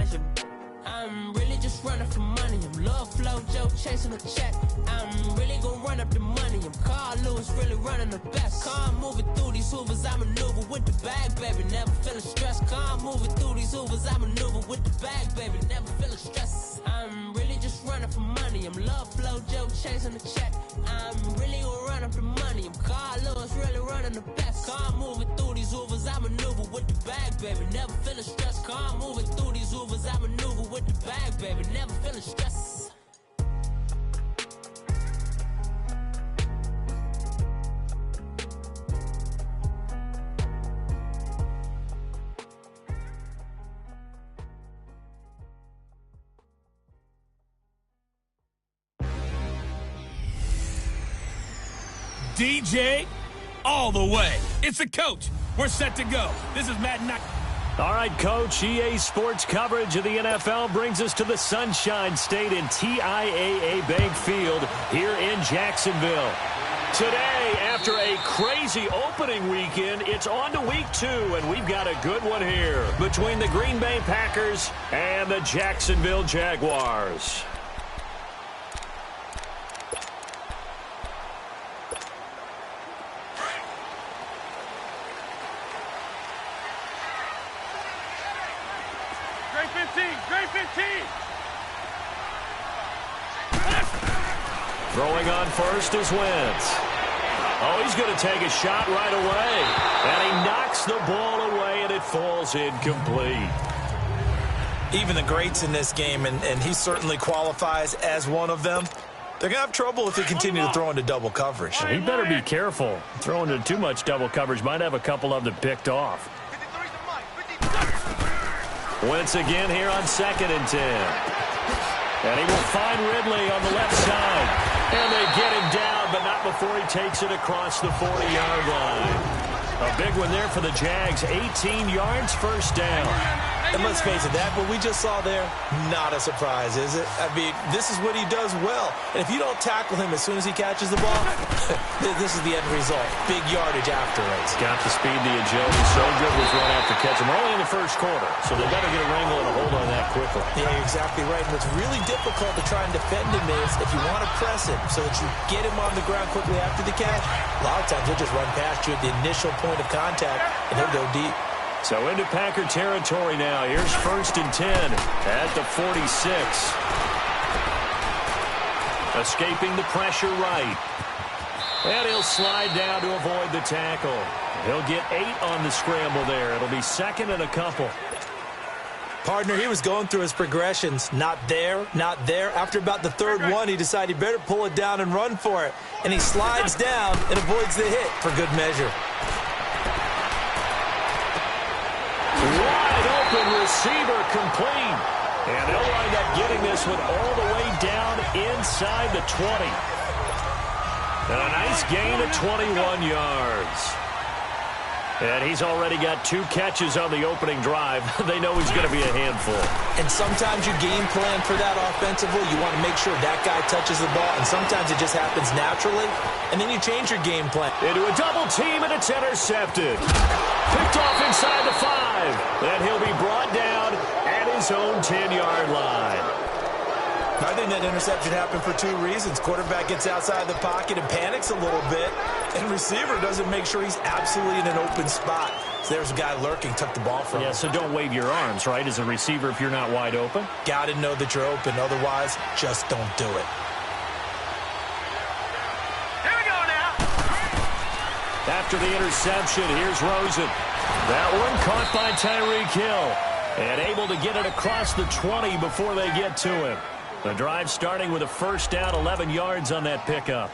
bunch of. I'm really just running for money. I'm love flow, Joe chasing a check. I'm really gonna run up the money. I'm Carl Lewis, really running the best. Car moving through these Hoovers, I maneuver with the bag, baby. Never feeling stressed. Car moving through these Hoovers, I maneuver with the bag, baby. Never feeling stressed. I'm really just running for money. I'm love flow, Joe chasing a check. I'm really gonna run up the money. I'm Carl Lewis, really running the best. Car moving through these Hoovers, I maneuver with the bag, baby. Never feeling stressed. Car moving through these Hoovers, I maneuver with the bag, baby. Never feeling stressed. DJ, all the way. It's the coach. We're set to go. This is Matt Knight. All right, Coach, EA Sports coverage of the NFL brings us to the Sunshine State in TIAA Bank Field here in Jacksonville. Today, after a crazy opening weekend, it's on to week 2, and we've got a good one here between the Green Bay Packers and the Jacksonville Jaguars. Throwing on first is Wentz. Oh, he's going to take a shot right away. And he knocks the ball away, and it falls incomplete. Even the greats in this game, and he certainly qualifies as one of them, they're going to have trouble if they continue to throw into double coverage. He better be careful. Throwing into too much double coverage might have a couple of them picked off. Wentz again here on 2nd and 10. And he will find Ridley on the left side. And they get him down, but not before he takes it across the 40-yard line. A big one there for the Jags. 18 yards, first down. And let's face it, that what we just saw there, not a surprise, is it? I mean, this is what he does well. And if you don't tackle him as soon as he catches the ball, this is the end result. Big yardage afterwards. Got the speed, the agility. So good with run after catch. We're only in the first quarter, so they better get a wrangle and a hold on that quickly. Yeah, you're exactly right. And what's really difficult to try and defend him is if you want to press him so that you get him on the ground quickly after the catch, a lot of times he'll just run past you at the initial point of contact, and he'll go deep. So into Packer territory now. Here's 1st and 10 at the 46. Escaping the pressure right. And he'll slide down to avoid the tackle. He'll get 8 on the scramble there. It'll be 2nd and a couple. Partner, he was going through his progressions. Not there, not there. After about the 3rd one, he decided he better pull it down and run for it. And he slides down and avoids the hit for good measure. Wide open receiver complete. And they'll wind up getting this one all the way down inside the 20. And a nice gain of 21 yards. And he's already got 2 catches on the opening drive. They know he's going to be a handful. And sometimes you game plan for that offensively. You want to make sure that guy touches the ball. And sometimes it just happens naturally. And then you change your game plan. Into a double team, and it's intercepted. Picked off inside the 5. And he'll be brought down at his own 10-yard line. I think that interception happened for 2 reasons. Quarterback gets outside the pocket and panics a little bit. And receiver doesn't make sure he's absolutely in an open spot. So there's a guy lurking, took the ball from him. Yeah, so don't wave your arms, right, as a receiver if you're not wide open. Got to know that you're open. Otherwise, just don't do it. Here we go now. After the interception, here's Rosen. That one caught by Tyreek Hill. And able to get it across the 20 before they get to him. The drive starting with a first down, 11 yards on that pickup.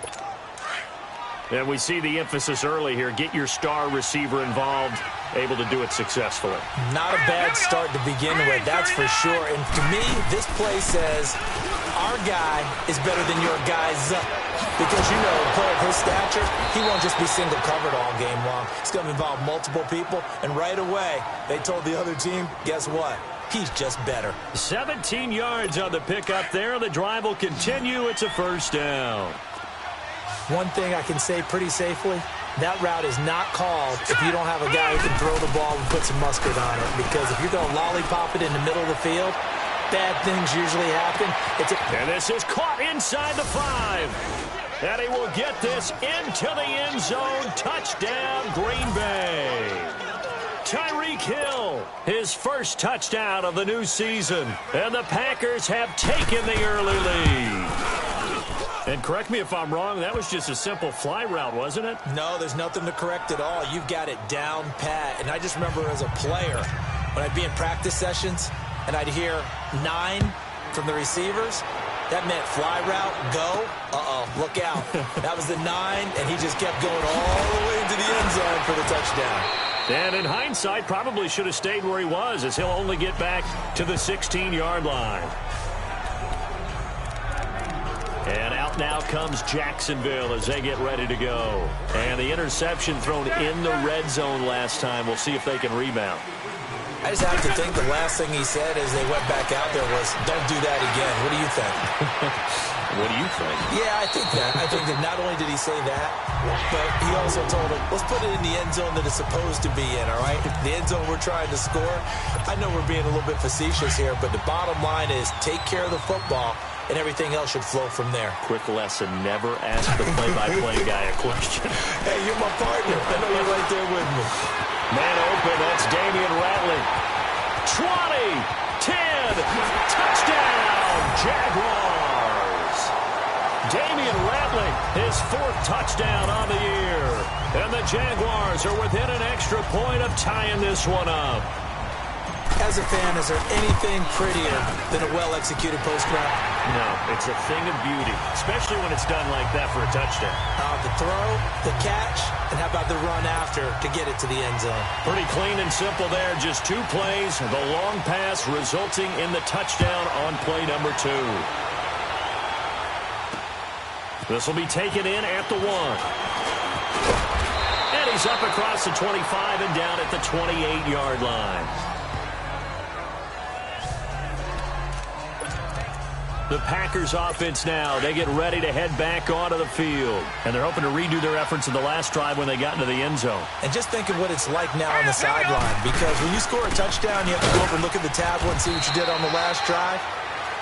And we see the emphasis early here. Get your star receiver involved, able to do it successfully. Not a bad start to begin with, that's for sure. And to me, this play says our guy is better than your guy's. Because, you know, a player of his stature, he won't just be single covered all game long. It's going to involve multiple people. And right away, they told the other team, guess what? He's just better. 17 yards on the pickup there. The drive will continue. It's a first down. One thing I can say pretty safely, that route is not called if you don't have a guy who can throw the ball and put some mustard on it. Because if you're going to lollipop it in the middle of the field, bad things usually happen. And this is caught inside the 5. And he will get this into the end zone. Touchdown, Green Bay. Tyreek Hill, his first touchdown of the new season. And the Packers have taken the early lead. And correct me if I'm wrong, that was just a simple fly route, wasn't it? No, there's nothing to correct at all. You've got it down pat. And I just remember as a player, when I'd be in practice sessions, and I'd hear 9 from the receivers, that meant fly route, go, look out. That was the 9, and he just kept going all the way into the end zone for the touchdown. And in hindsight, probably should have stayed where he was, as he'll only get back to the 16-yard line. And out now comes Jacksonville as they get ready to go. And the interception thrown in the red zone last time. We'll see if they can rebound. I just have to think the last thing he said as they went back out there was, don't do that again. What do you think? What do you think? Yeah, I think that not only did he say that, but he also told him, let's put it in the end zone that it's supposed to be in, all right? The end zone we're trying to score. I know we're being a little bit facetious here, but the bottom line is take care of the football, and everything else should flow from there. Quick lesson, never ask the play-by-play guy a question. Hey, you're my partner. I know you're right there with me. Man open, that's Damian Ratley. 20, 10, touchdown, Jaguars. Damian Ratley, his 4th touchdown on the year. And the Jaguars are within an extra point of tying this one up. As a fan, is there anything prettier than a well-executed post route? No, it's a thing of beauty, especially when it's done like that for a touchdown. The throw, the catch, and how about the run after to get it to the end zone? Pretty clean and simple there. Just 2 plays, the long pass resulting in the touchdown on play number 2. This will be taken in at the 1. And he's up across the 25 and down at the 28-yard line. The Packers offense now, they get ready to head back onto the field. And they're hoping to redo their efforts in the last drive when they got into the end zone. And just think of what it's like now on the sideline. Because when you score a touchdown, you have to go over and look at the tablet and see what you did on the last drive.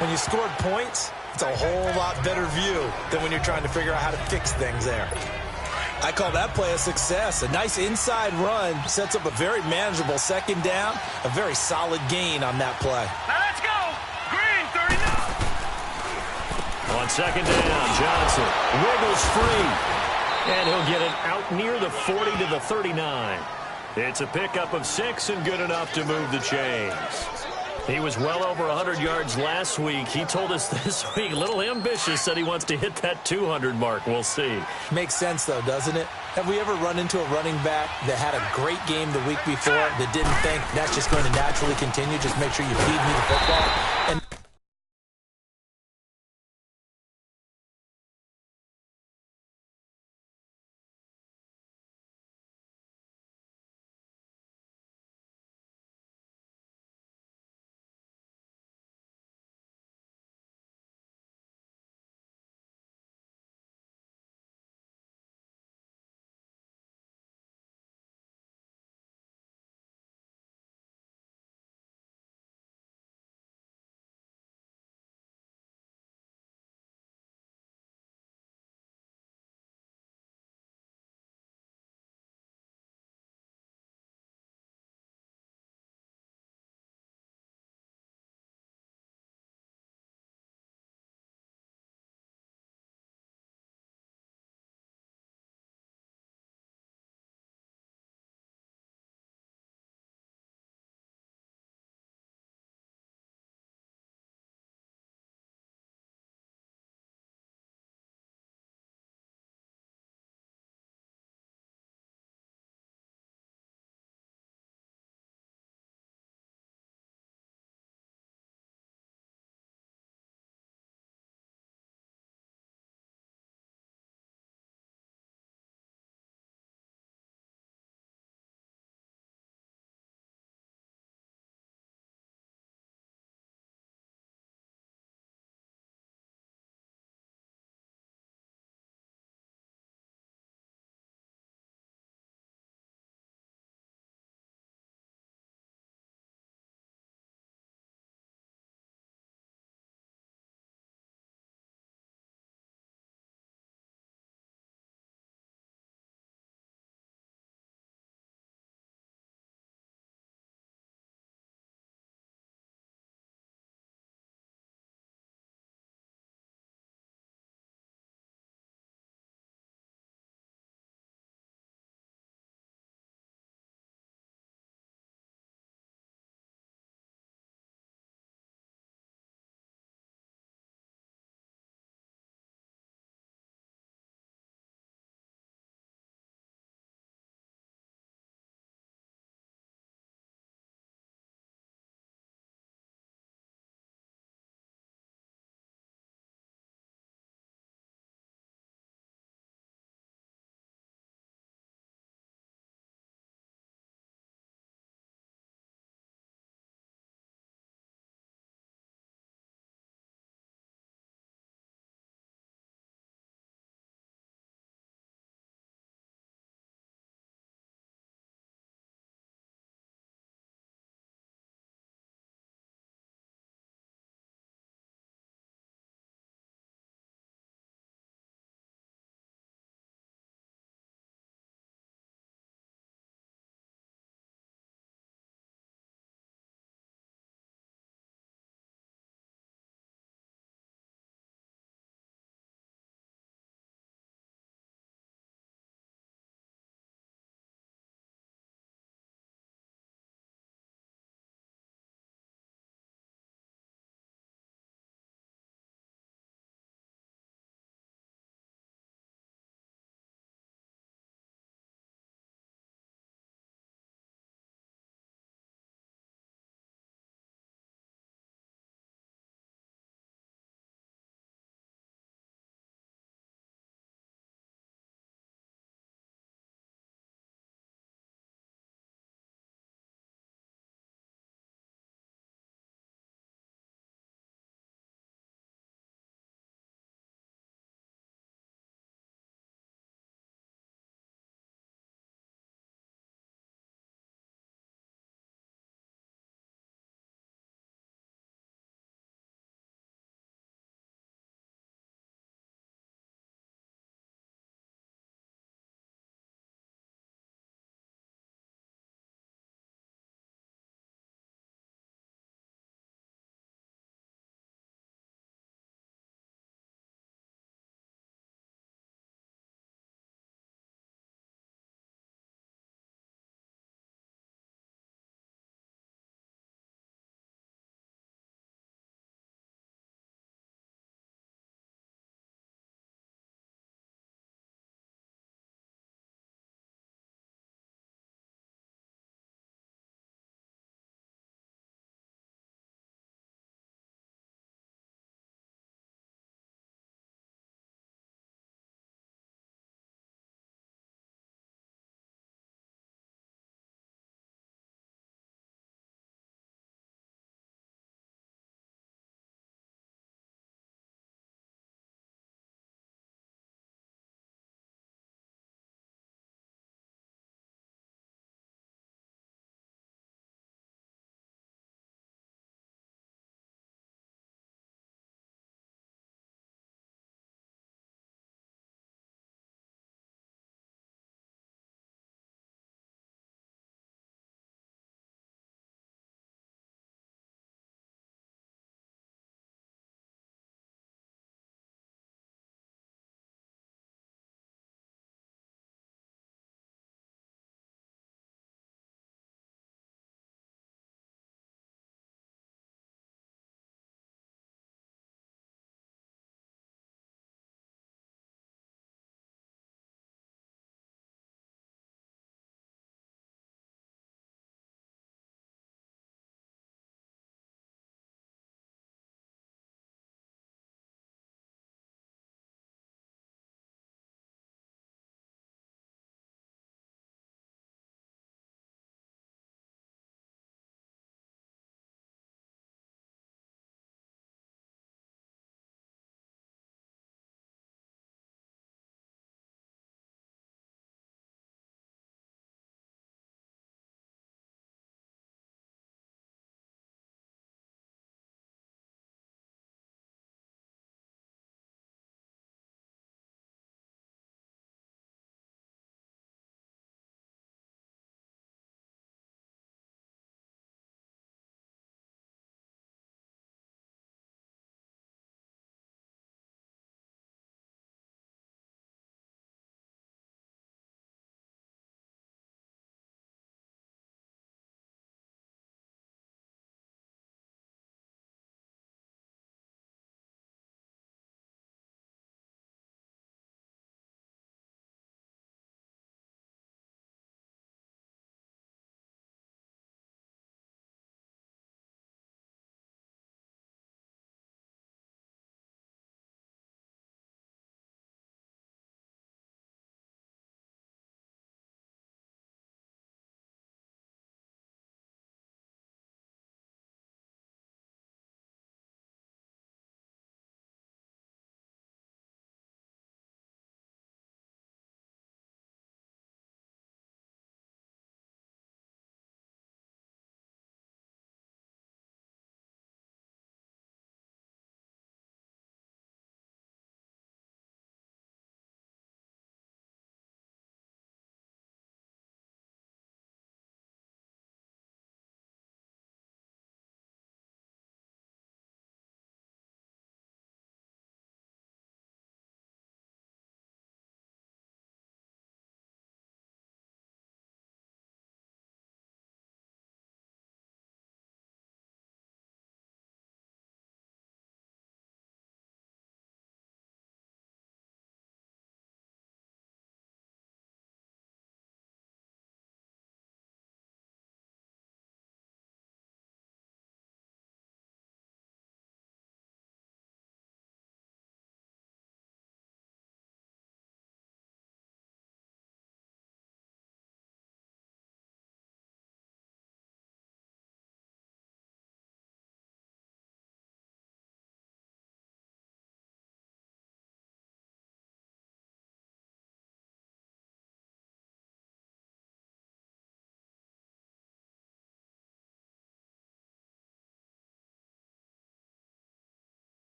When you scored points, it's a whole lot better view than when you're trying to figure out how to fix things there. I call that play a success. A nice inside run sets up a very manageable second down. A very solid gain on that play. Now let's go. Green, 39. On second down, Johnson wiggles free. And he'll get it out near the 40 to the 39. It's a pickup of 6 and good enough to move the chains. He was well over 100 yards last week. He told us this week, a little ambitious, said he wants to hit that 200 mark. We'll see. Makes sense, though, doesn't it? Have we ever run into a running back that had a great game the week before that didn't think that's just going to naturally continue? Just make sure you feed me the football. And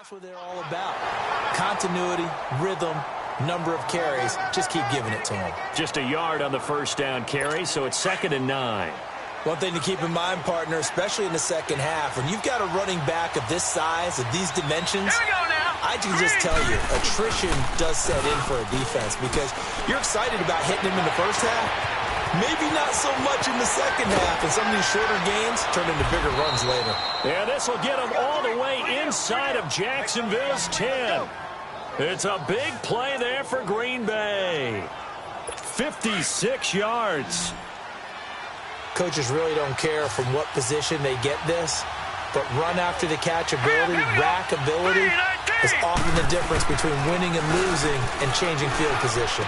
That's what they're all about. Continuity, rhythm, number of carries. Just keep giving it to them. Just a yard on the first down carry, so it's 2nd and 9. One thing to keep in mind, partner, especially in the second half, when you've got a running back of this size, of these dimensions, I can just tell you, attrition does set in for a defense because you're excited about hitting him in the first half. Maybe not so much in the second half, and some of these shorter gains turn into bigger runs later. Yeah, this will get them all the way inside of Jacksonville's 10. It's a big play there for Green Bay. 56 yards. Coaches really don't care from what position they get this, but run after the catch ability, rack ability is often the difference between winning and losing and changing field position.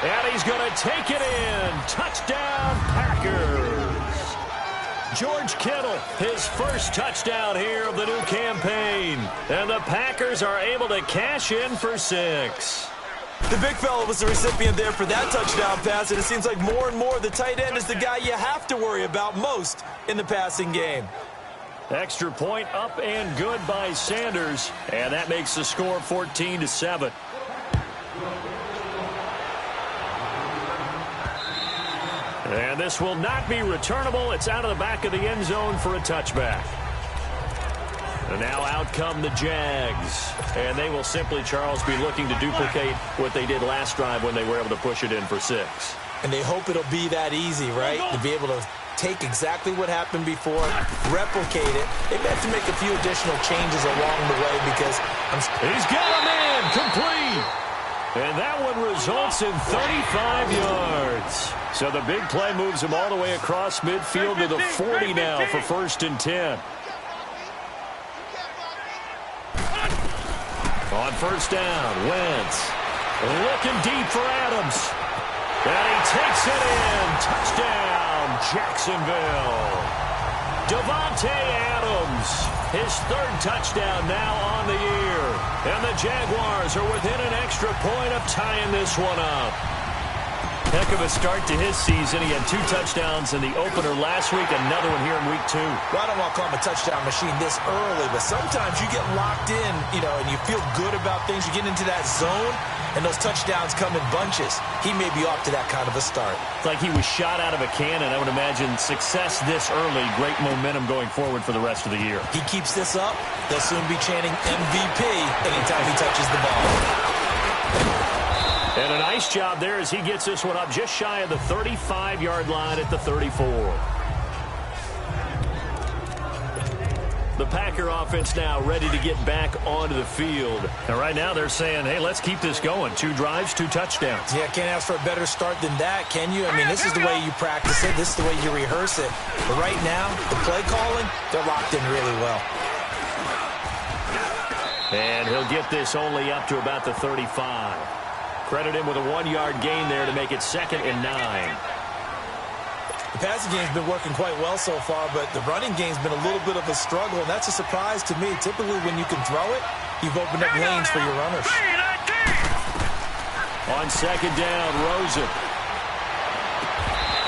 And he's going to take it in. Touchdown, Packers. George Kittle, his first touchdown here of the new campaign. And the Packers are able to cash in for 6. The big fella was the recipient there for that touchdown pass, and it seems like more and more the tight end is the guy you have to worry about most in the passing game. Extra point up and good by Sanders, and that makes the score 14-7. And this will not be returnable. It's out of the back of the end zone for a touchback. And now out come the Jags. And they will simply, Charles, be looking to duplicate what they did last drive when they were able to push it in for 6. And they hope it'll be that easy, right? To be able to take exactly what happened before, replicate it. They may have to make a few additional changes along the way because he's got a man complete. And that one results in 35 yards. So the big play moves him all the way across midfield to the 40 now for 1st and 10. On first down, Wentz looking deep for Adams. And he takes it in. Touchdown, Jacksonville. Davante Adams, his 3rd touchdown now on the year. And the Jaguars are within an extra point of tying this one up. Heck of a start to his season. He had 2 touchdowns in the opener last week, another one here in week 2. Well, I don't want to call him a touchdown machine this early, but sometimes you get locked in, and you feel good about things. You get into that zone, and those touchdowns come in bunches. He may be off to that kind of a start. It's like he was shot out of a cannon. I would imagine success this early, great momentum going forward for the rest of the year. He keeps this up, they'll soon be chanting MVP anytime he touches the ball. And a nice job there as he gets this one up just shy of the 35-yard line at the 34. The Packer offense now ready to get back onto the field. And right now they're saying, hey, let's keep this going. 2 drives, 2 touchdowns. Yeah, can't ask for a better start than that, can you? I mean, this is the way you practice it. This is the way you rehearse it. But right now, the play calling, they're locked in really well. And he'll get this only up to about the 35. Credit him with a 1-yard gain there to make it 2nd and 9. The passing game's been working quite well so far, but the running game's been a little bit of a struggle, and that's a surprise to me. Typically, when you can throw it, you've opened up lanes for your runners. On 2nd down, Rosen.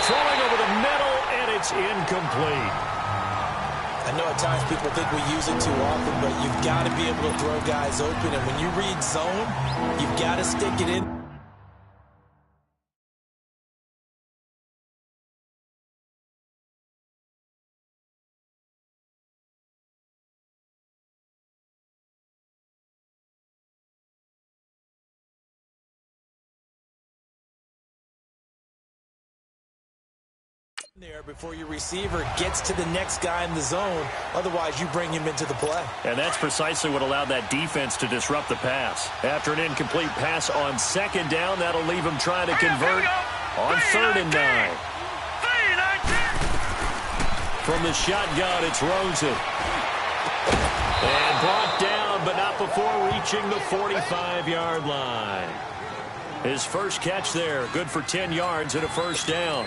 Throwing over the middle, and it's incomplete. I know at times people think we use it too often, but you've got to be able to throw guys open, and when you read zone, you've got to stick it in. There before your receiver gets to the next guy in the zone. Otherwise, you bring him into the play. And that's precisely what allowed that defense to disrupt the pass. After an incomplete pass on 2nd down, that'll leave him trying to convert on 3rd and 9. From the shotgun, it's Rosen. And brought down, but not before reaching the 45-yard line. His first catch there, good for 10 yards and a first down.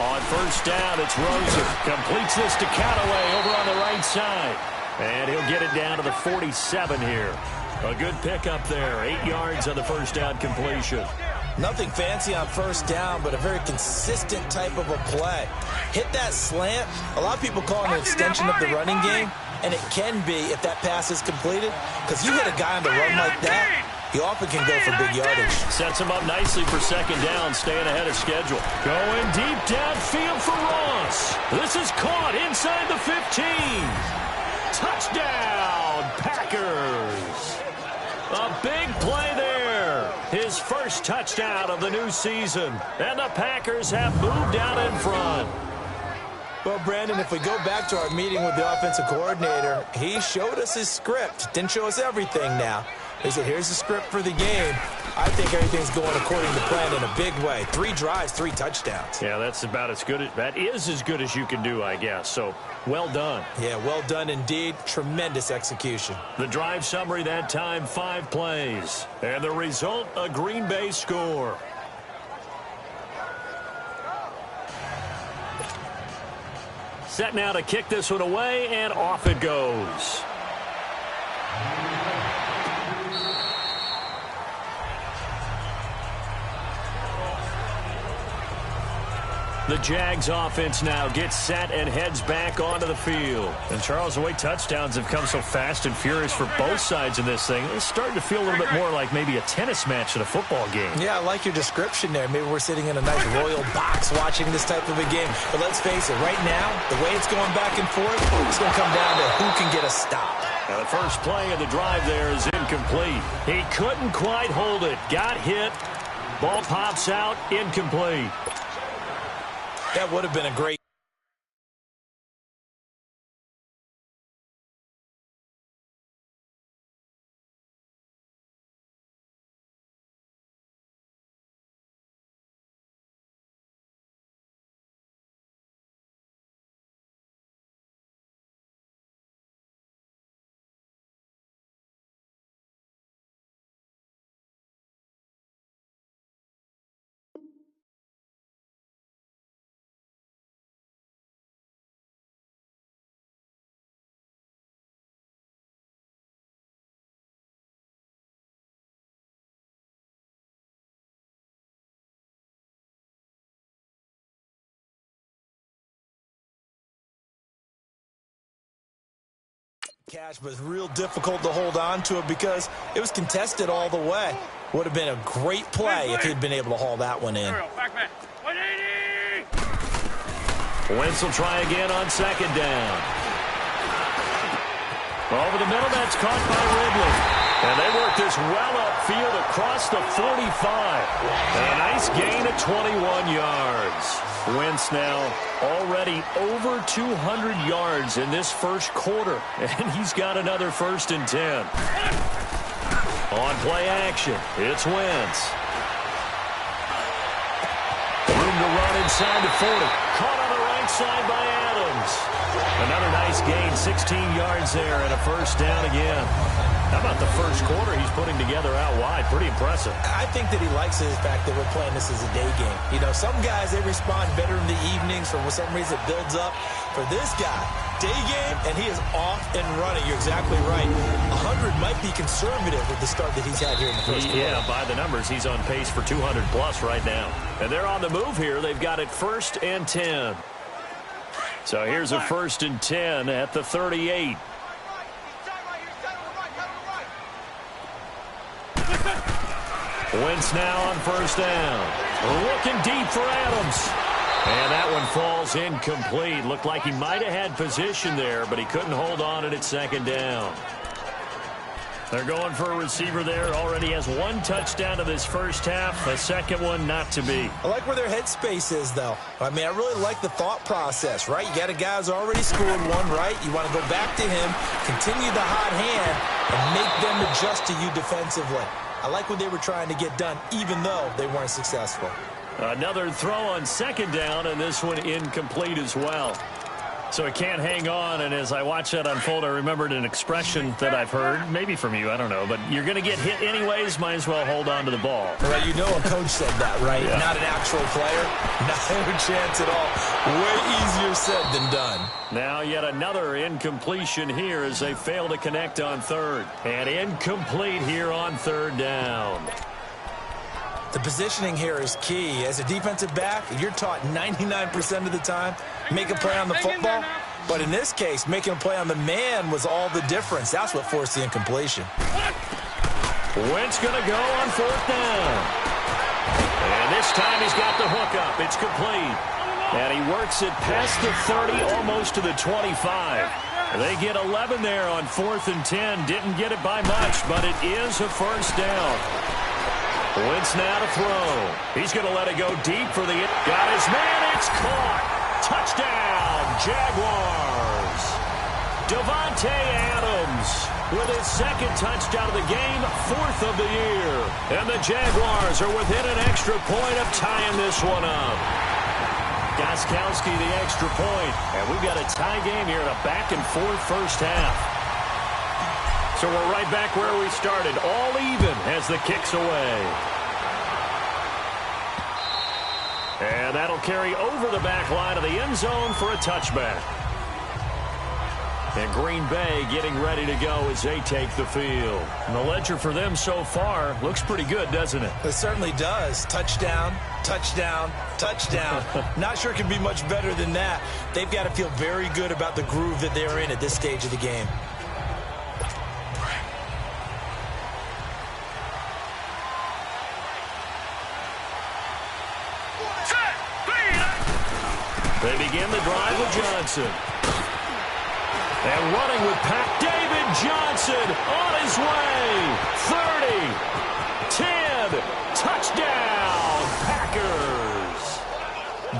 On first down, it's Rosen. Completes this to Callaway over on the right side. And he'll get it down to the 47 here. A good pickup there. 8 yards on the first down completion. Nothing fancy on first down, but a very consistent type of a play. Hit that slant. A lot of people call it an extension of the running game, and it can be if that pass is completed, because you hit a guy on the run like that, he often can go for big yardage. Sets him up nicely for second down, staying ahead of schedule. Going deep downfield for Ross. This is caught inside the 15. Touchdown, Packers. A big play there. His first touchdown of the new season. And the Packers have moved out in front. Well, Brandon, if we go back to our meeting with the offensive coordinator, he showed us his script. Didn't show us everything now. He said, here's the script for the game. I think everything's going according to plan in a big way. 3 drives, 3 touchdowns. Yeah, that's about as good. That is as good as you can do, I guess. So, well done. Yeah, well done indeed. Tremendous execution. The drive summary that time, 5 plays. And the result, a Green Bay score. Set now to kick this one away, and off it goes. The Jags offense now gets set and heads back onto the field. And Charles, the way touchdowns have come so fast and furious for both sides in this thing, it's starting to feel a little bit more like maybe a tennis match at a football game. Yeah, I like your description there. Maybe we're sitting in a nice royal box watching this type of a game. But let's face it, right now, the way it's going back and forth, it's going to come down to who can get a stop. Now the first play of the drive there is incomplete. He couldn't quite hold it. Got hit. Ball pops out. Incomplete. That would have been a great. Cash was real difficult to hold on to it because it was contested all the way. Would have been a great play if he'd been able to haul that one in. Wentz will try again on second down. Over the middle, that's caught by Ridley. And they work this well upfield across the 45. And a nice gain of 21 yards. Wentz now already over 200 yards in this first quarter. And he's got another 1st and 10. On play action, it's Wentz. Room to run inside the 40. Caught on the right side by Adams. Another nice gain, 16 yards there, and a 1st down again. How about the first quarter he's putting together out wide? Pretty impressive. I think that he likes the fact that we're playing this as a day game. You know, some guys, they respond better in the evenings. For some reason, it builds up. For this guy, day game, and he is off and running. You're exactly right. 100 might be conservative with the start that he's had here in the first quarter. Yeah, by the numbers, he's on pace for 200-plus right now. And they're on the move here. They've got it 1st and 10. So here's a 1st and 10 at the 38. Wentz now on 1st down. Looking deep for Adams. And that one falls incomplete. Looked like he might have had position there, but he couldn't hold on it at 2nd down. They're going for a receiver there. Already has 1 touchdown of this first half. A second one not to be. I like where their headspace is, though. I mean, I really like the thought process, right? You got a guy who's already scored 1, right? You want to go back to him, continue the hot hand, and make them adjust to you defensively. I like what they were trying to get done, even though they weren't successful. Another throw on 2nd down, and this one incomplete as well. So it can't hang on, and as I watch that unfold, I remembered an expression that I've heard, maybe from you, I don't know, but you're going to get hit anyways, might as well hold on to the ball. Right, you know a coach said that, right? Yeah. Not an actual player. Not a chance at all. Way easier said than done. Now yet another incompletion here as they fail to connect on 3rd. And incomplete here on 3rd down. The positioning here is key. As a defensive back, you're taught 99% of the time, make a play on the football. But in this case, making a play on the man was all the difference. That's what forced the incompletion. Wentz going to go on 4th down. And this time he's got the hook up. It's complete. And he works it past the 30, almost to the 25. They get 11 there on 4th and 10. Didn't get it by much, but it is a first down. Wentz now to throw. He's going to let it go deep for the... Got his man. It's caught. Touchdown, Jaguars. Davante Adams with his 2nd touchdown of the game, 4th of the year. And the Jaguars are within an extra point of tying this one up. Gostkowski the extra point. And we've got a tie game here in a back-and-forth first half. So we're right back where we started, all even as the kick's away. And that'll carry over the back line of the end zone for a touchback. And Green Bay getting ready to go as they take the field. And the ledger for them so far looks pretty good, doesn't it? It certainly does. Touchdown, touchdown, touchdown. Not sure it can be much better than that. They've got to feel very good about the groove that they're in at this stage of the game. They begin the drive with Johnson. And running with Pat David Johnson on his way. 30, 10, touchdown, Packers.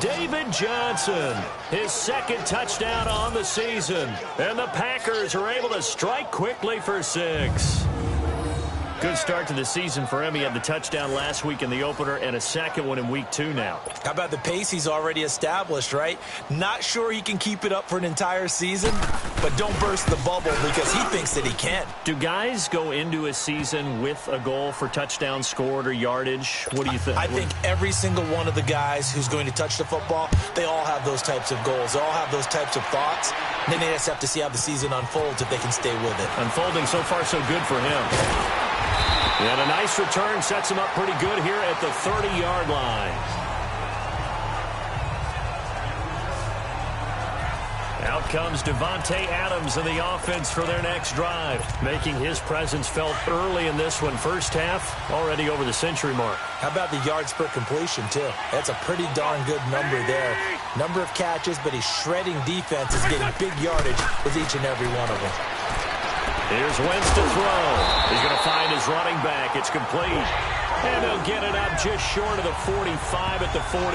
David Johnson, his 2nd touchdown on the season. And the Packers are able to strike quickly for 6. Good start to the season for him. He had the touchdown last week in the opener and a 2nd one in week 2 now. How about the pace he's already established, right? Not sure he can keep it up for an entire season, but don't burst the bubble because he thinks that he can. Do guys go into a season with a goal for touchdown scored or yardage? What do you think? I think every single one of the guys who's going to touch the football, they all have those types of goals. They all have those types of thoughts. And then they just have to see how the season unfolds if they can stay with it. Unfolding so far so good for him. And a nice return sets him up pretty good here at the 30-yard line. Out comes Davante Adams in the offense for their next drive, making his presence felt early in this one. First half, already over the century mark. How about the yards per completion, too? That's a pretty darn good number there. Number of catches, but he's shredding defense, is getting big yardage with each and every one of them. Here's Wentz to throw. He's going to find his running back. It's complete. And he'll get it up just short of the 45 at the 44.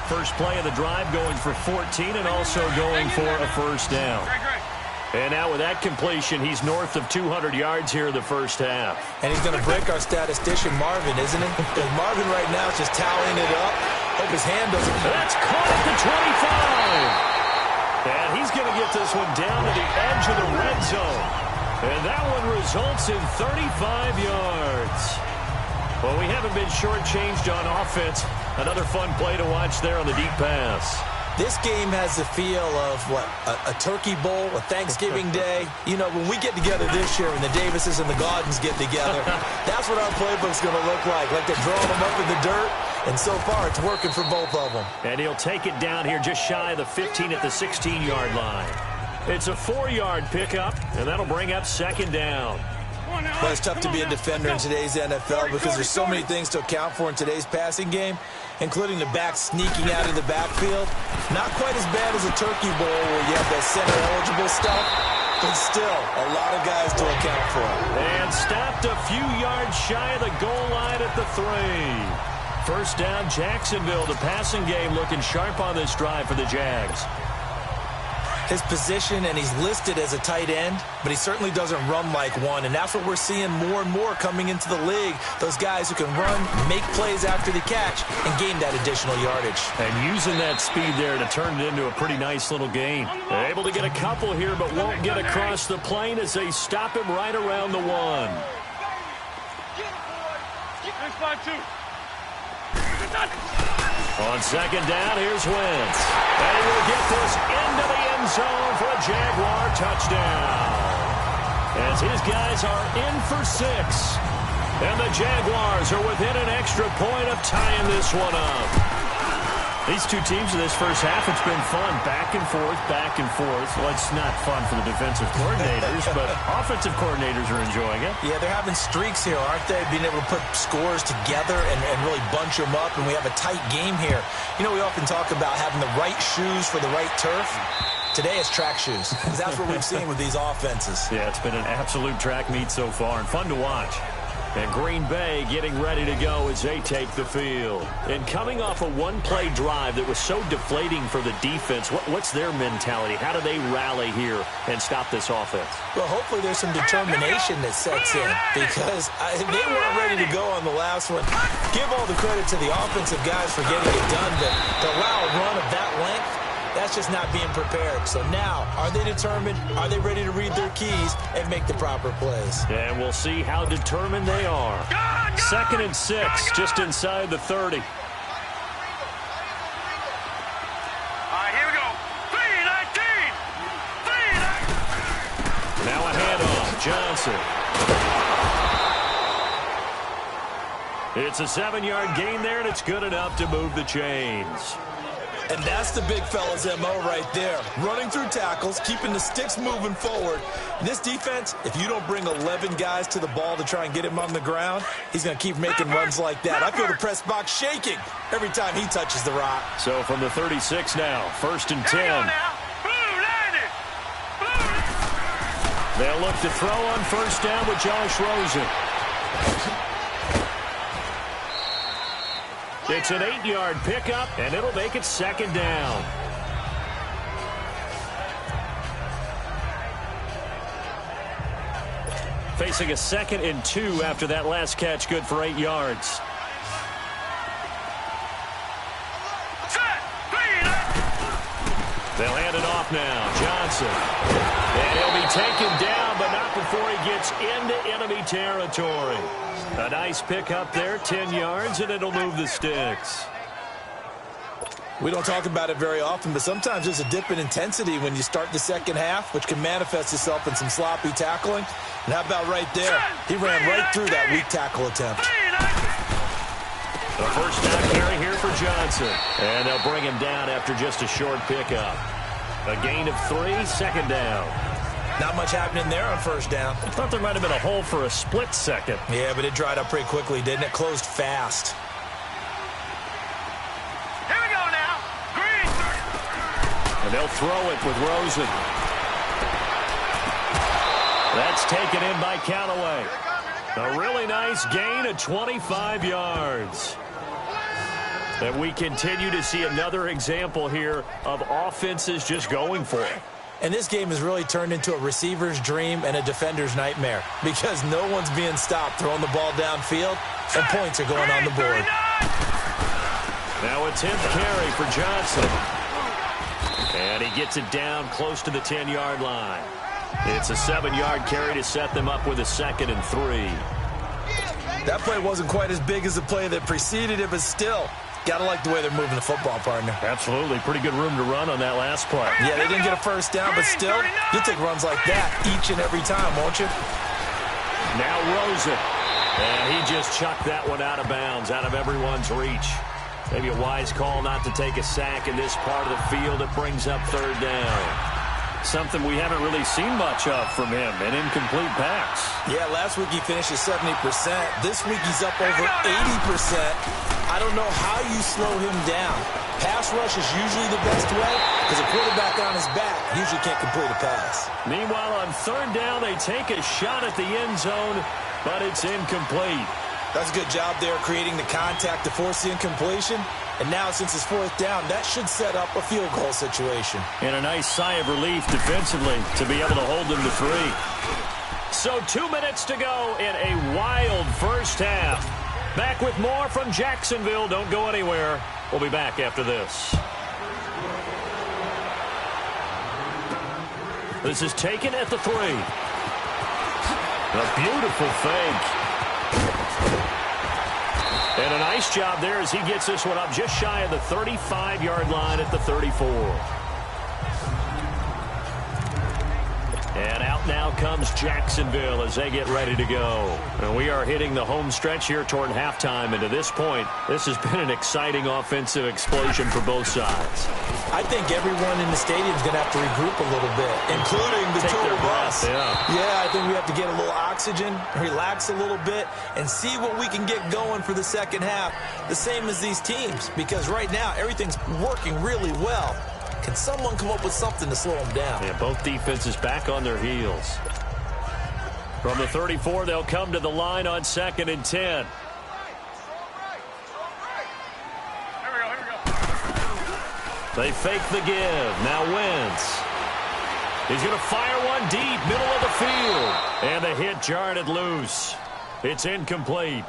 First play of the drive going for 14 and also going for a first down. And now with that completion, he's north of 200 yards here in the first half. And he's going to break our statistician Marvin, isn't he? Because Marvin right now is just tallying it up. Hope his hand doesn't... That's caught at the 25. And he's going to get this one down to the edge of the red zone. And that one results in 35 yards. Well, we haven't been shortchanged on offense. Another fun play to watch there on the deep pass. This game has the feel of, what, a turkey bowl, a Thanksgiving day. You know, when we get together this year and the Davises and the Gaudens get together, that's what our playbook's going to look like. Like they're drawing them up in the dirt, and so far it's working for both of them. And he'll take it down here just shy of the 15 at the 16-yard line. It's a 4-yard pickup, and that'll bring up second down. Well, it's tough to be a defender in today's NFL because there's so many things to account for in today's passing game, including the back sneaking out of the backfield. Not quite as bad as a turkey bowl where you have that center-eligible stuff, but still a lot of guys to account for. And stopped a few yards shy of the goal line at the 3. First down, Jacksonville. The passing game looking sharp on this drive for the Jags. His position, and he's listed as a tight end, but he certainly doesn't run like one, and that's what we're seeing more and more coming into the league. Those guys who can run, make plays after the catch, and gain that additional yardage. And using that speed there to turn it into a pretty nice little gain. They're able to get a couple here, but won't get across the plane as they stop him right around the 1. On second down, here's Wentz. And he will get this into the end zone for a Jaguar touchdown. As his guys are in for 6. And the Jaguars are within an extra point of tying this one up. These two teams in this first half, it's been fun. Back and forth, back and forth. Well, it's not fun for the defensive coordinators, but offensive coordinators are enjoying it. Yeah, they're having streaks here, aren't they? Being able to put scores together and really bunch them up, and we have a tight game here. You know, we often talk about having the right shoes for the right turf. Today it's track shoes, because that's what we've seen with these offenses. Yeah, it's been an absolute track meet so far, and fun to watch. And Green Bay getting ready to go as they take the field. And coming off a one-play drive that was so deflating for the defense, what's their mentality? How do they rally here and stop this offense? Well, hopefully there's some determination that sets in, because they weren't ready to go on the last one. Give all the credit to the offensive guys for getting it done, but to allow a run of that length, that's just not being prepared. So now, are they determined? Are they ready to read their keys and make the proper plays? And we'll see how determined they are. 2nd and 6, just inside the 30. All right, here we go. 3-19. Now a handoff. Johnson. It's a 7-yard gain there, and it's good enough to move the chains. And that's the big fella's MO right there. Running through tackles, keeping the sticks moving forward. This defense, if you don't bring 11 guys to the ball to try and get him on the ground, he's going to keep making runs like that. I feel the press box shaking every time he touches the rock. So from the 36 now, 1st and 10. They'll look to throw on 1st down with Josh Rosen. It's an 8-yard pickup, and it'll make it 2nd down. Facing a 2nd and 2 after that last catch, good for 8 yards. They'll hand it off now. Johnson. And he'll be taken down, but not before he gets into enemy territory. A nice pickup there, 10 yards, and it'll move the sticks. We don't talk about it very often, but sometimes there's a dip in intensity when you start the second half, which can manifest itself in some sloppy tackling. And how about right there? He ran right through that weak tackle attempt. A 1st down carry here for Johnson. And they'll bring him down after just a short pickup. A gain of 3, 2nd down. Not much happening there on 1st down. I thought there might have been a hole for a split second. Yeah, but it dried up pretty quickly, didn't it? Closed fast. Here we go now. Green. And they'll throw it with Rosen. That's taken in by Callaway. A really nice gain of 25 yards. And we continue to see another example here of offenses just going for it. And this game has really turned into a receiver's dream and a defender's nightmare, because no one's being stopped throwing the ball downfield, and points are going on the board. Now a 10th carry for Johnson. And he gets it down close to the 10-yard line. It's a 7-yard carry to set them up with a 2nd and 3. That play wasn't quite as big as the play that preceded it, but still, gotta like the way they're moving the football, partner. Absolutely. Pretty good room to run on that last play. Yeah, they didn't get a 1st down, but still, you'll take runs like that each and every time, won't you? Now Rosen. And he just chucked that one out of bounds, out of everyone's reach. Maybe a wise call not to take a sack in this part of the field. It brings up 3rd down. Something we haven't really seen much of from him, an incomplete pass. Yeah, last week he finished at 70%. This week he's up over 80%. I don't know how you slow him down. Pass rush is usually the best way, because a quarterback on his back usually can't complete a pass. Meanwhile, on 3rd down, they take a shot at the end zone, but it's incomplete. That's a good job there, creating the contact to force the incompletion. And now, since it's 4th down, that should set up a field goal situation. And a nice sigh of relief defensively to be able to hold them to 3. So 2 minutes to go in a wild first half. Back with more from Jacksonville. Don't go anywhere. We'll be back after this. This is taken at the 3. A beautiful fake. And a nice job there as he gets this one up just shy of the 35-yard line at the 34. And out now comes Jacksonville as they get ready to go. And we are hitting the home stretch here toward halftime. And to this point, this has been an exciting offensive explosion for both sides. I think everyone in the stadium is going to have to regroup a little bit, including the two of us. Yeah, I think we have to get a little oxygen, relax a little bit, and see what we can get going for the second half. The same as these teams, because right now everything's working really well. Can someone come up with something to slow them down? Yeah, both defenses back on their heels. From the 34, they'll come to the line on 2nd and 10. They fake the give. Now Wentz. He's going to fire one deep, middle of the field. And the hit jarred it loose. It's incomplete.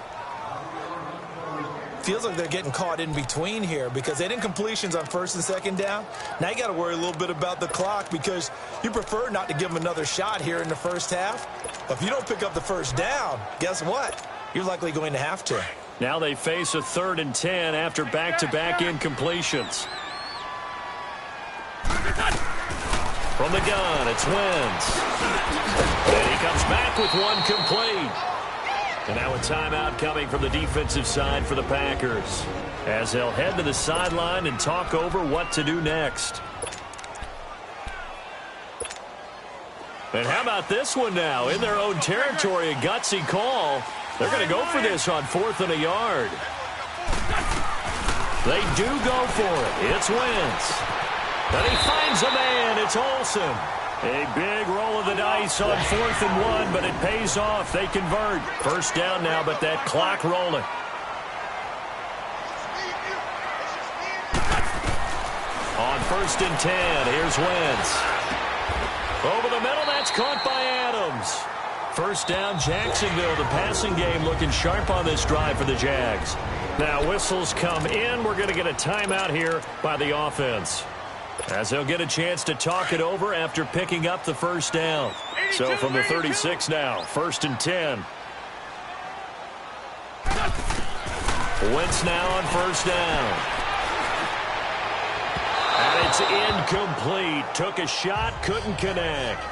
Feels like they're getting caught in between here because they didn't completions on 1st and 2nd down. Now you got to worry a little bit about the clock because you prefer not to give them another shot here in the first half. But if you don't pick up the first down, guess what? You're likely going to have to. Now they face a 3rd and 10 after back-to-back incompletions. From the gun, it's Wentz. And he comes back with one complete. And now a timeout coming from the defensive side for the Packers as they'll head to the sideline and talk over what to do next. And how about this one now? In their own territory, a gutsy call. They're going to go for this on 4th and a yard. They do go for it. It's Wentz. And he finds a man. It's Olsen. A big roll of the dice on 4th and 1, but it pays off. They convert. First down now, but that clock rolling. On 1st and 10, here's Wentz. Over the middle, that's caught by Adams. First down, Jacksonville. The passing game looking sharp on this drive for the Jags. Now whistles come in. We're going to get a timeout here by the offense, as they'll get a chance to talk it over after picking up the first down. So from the 36 now, 1st and 10. Wentz now on 1st down. And it's incomplete. Took a shot, couldn't connect.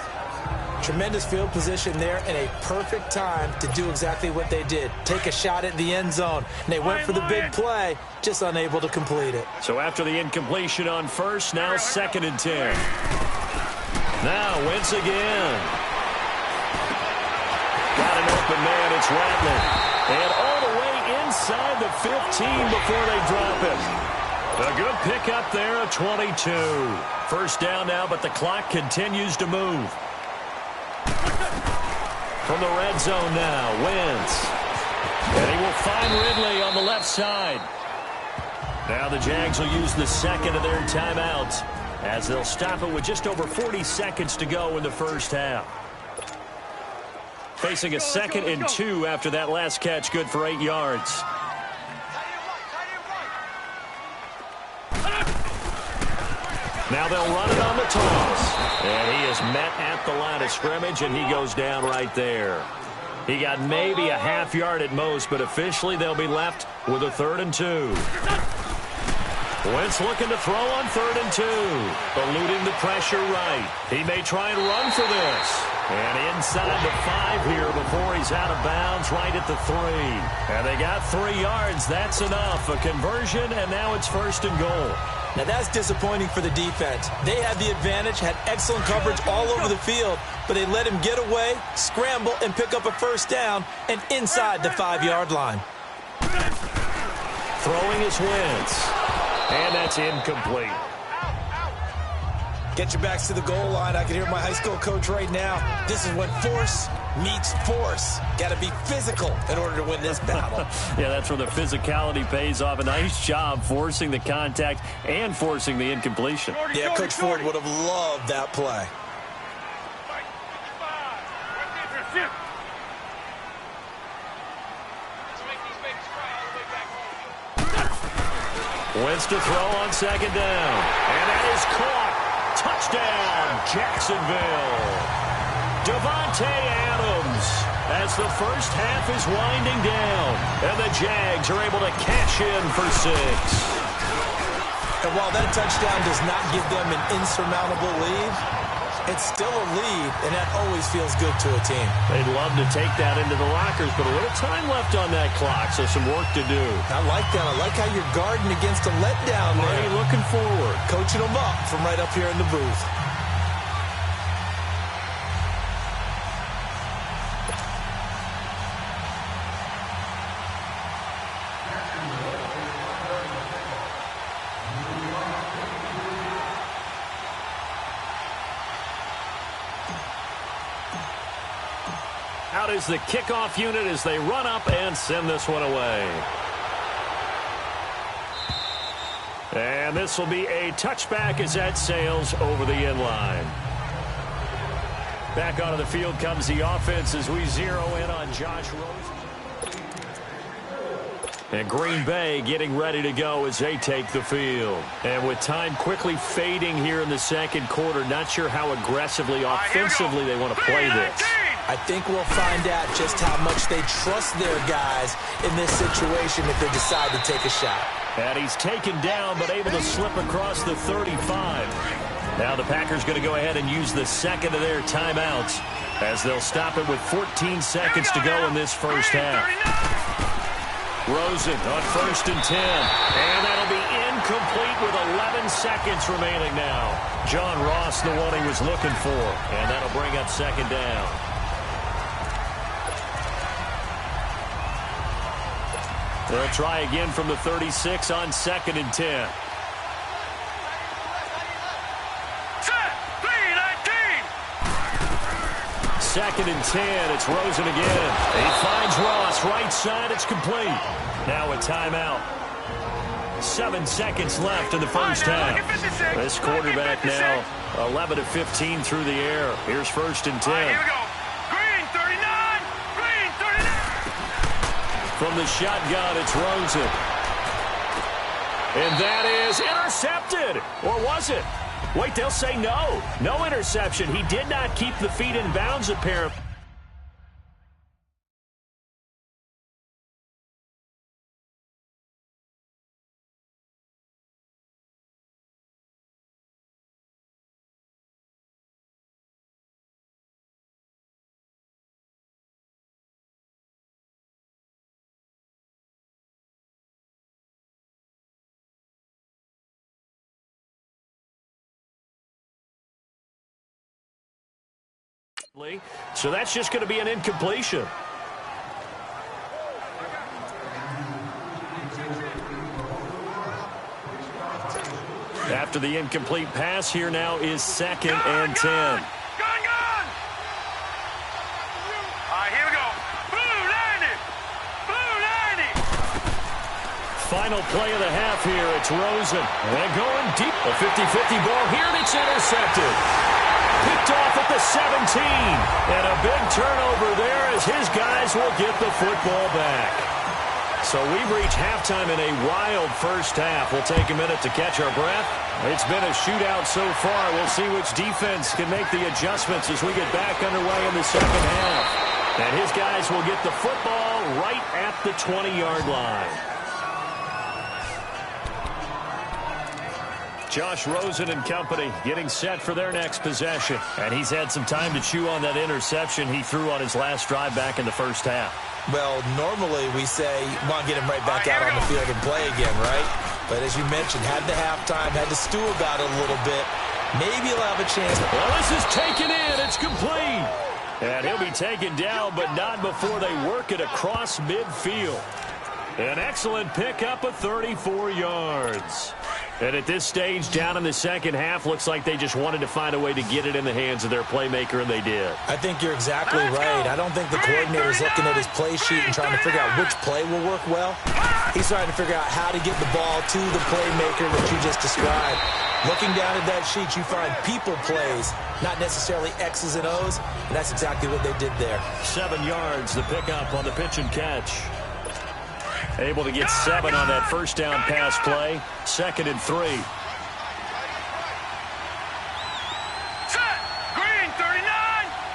Tremendous field position there and a perfect time to do exactly what they did. Take a shot at the end zone. And they went for the big play, just unable to complete it. So after the incompletion on 1st, now 2nd and 10. Now Wentz again. Got an open man, it's Rattler. And all the way inside the 15 before they drop it. A good pickup there, a 22. First down now, but the clock continues to move. From the red zone now, Wentz. And he will find Ridley on the left side. Now the Jags will use the second of their timeouts as they'll stop it with just over 40 seconds to go in the first half. Facing a 2nd and 2 after that last catch, good for 8 yards. Now they'll run it on the toss. And he is met at the line of scrimmage, and he goes down right there. He got maybe a half yard at most, but officially they'll be left with a 3rd and 2. Wentz looking to throw on 3rd and 2. Eluding the pressure right. He may try and run for this. And inside the 5 here before he's out of bounds right at the 3. And they got 3 yards. That's enough. A conversion, and now it's 1st and goal. Now that's disappointing for the defense. They had the advantage, had excellent coverage all over the field, but they let him get away, scramble, and pick up a first down, and inside the 5-yard line. Throwing is Wentz. And that's incomplete. Get your backs to the goal line. I can hear my high school coach right now. This is when force meets force. Got to be physical in order to win this battle. Yeah, that's where the physicality pays off. A nice job forcing the contact and forcing the incompletion. Yeah, Coach Ford would have loved that play. Wentz to throw on 2nd down. And that is caught. Touchdown, Jacksonville. Davante Adams as the first half is winding down. And the Jags are able to cash in for 6. And while that touchdown does not give them an insurmountable lead, It's still a lead, and that always feels good to a team. They'd love to take that into the lockers, but a little time left on that clock, so some work to do. I like that. I like how you're guarding against a letdown there. Already looking forward. Coaching them up from right up here in the booth. Out is the kickoff unit as they run up and send this one away. And this will be a touchback as that sails over the end line. Back onto the field comes the offense as we zero in on Josh Rosen. And Green Bay getting ready to go as they take the field. And with time quickly fading here in the second quarter, not sure how aggressively, offensively they want to play this. I think we'll find out just how much they trust their guys in this situation if they decide to take a shot. And he's taken down but able to slip across the 35. Now the Packers going to go ahead and use the second of their timeouts as they'll stop it with 14 seconds to go in this first half. Rosen on 1st and 10. And that'll be incomplete with 11 seconds remaining now. John Ross, the one he was looking for. And that'll bring up second down. They'll try again from the 36 on 2nd and 10. Second and 10. It's Rosen again. He finds Ross. Right side. It's complete. Now a timeout. 7 seconds left in the first half. This quarterback now 11 of 15 through the air. Here's 1st and 10. Here we go. Green 39. Green 39. From the shotgun, it's Rosen. And that is intercepted. Or was it? Wait, they'll say no. No interception. He did not keep the feet in bounds, apparently. So that's just going to be an incompletion. After the incomplete pass, here now is 2nd and 10. Gun! All right, here we go. Blue 90. Blue 90. Final play of the half here. It's Rosen. And going deep. A 50-50 ball here, and it's intercepted. Picked off at the 17. And a big turnover there as his guys will get the football back. So we've reached halftime in a wild first half. We'll take a minute to catch our breath. It's been a shootout so far. We'll see which defense can make the adjustments as we get back underway in the second half. And his guys will get the football right at the 20-yard line. Josh Rosen and company getting set for their next possession. And he's had some time to chew on that interception he threw on his last drive back in the first half. Well, normally we say, want to get him right back out on the field and play again, right? But as you mentioned, had the halftime, had to stew about it a little bit. Maybe he'll have a chance. Well, this is taken in. It's complete. And he'll be taken down, but not before they work it across midfield. An excellent pickup of 34 yards. And at this stage, down in the second half, looks like they just wanted to find a way to get it in the hands of their playmaker, and they did. I think you're exactly right. I don't think the coordinator's looking at his play sheet and trying to figure out which play will work well. He's trying to figure out how to get the ball to the playmaker that you just described. Looking down at that sheet, you find people plays, not necessarily X's and O's, and that's exactly what they did there. 7 yards, the pickup on the pitch and catch. Able to get 7 on that first down pass play. 2nd and 3. Set. Green 39.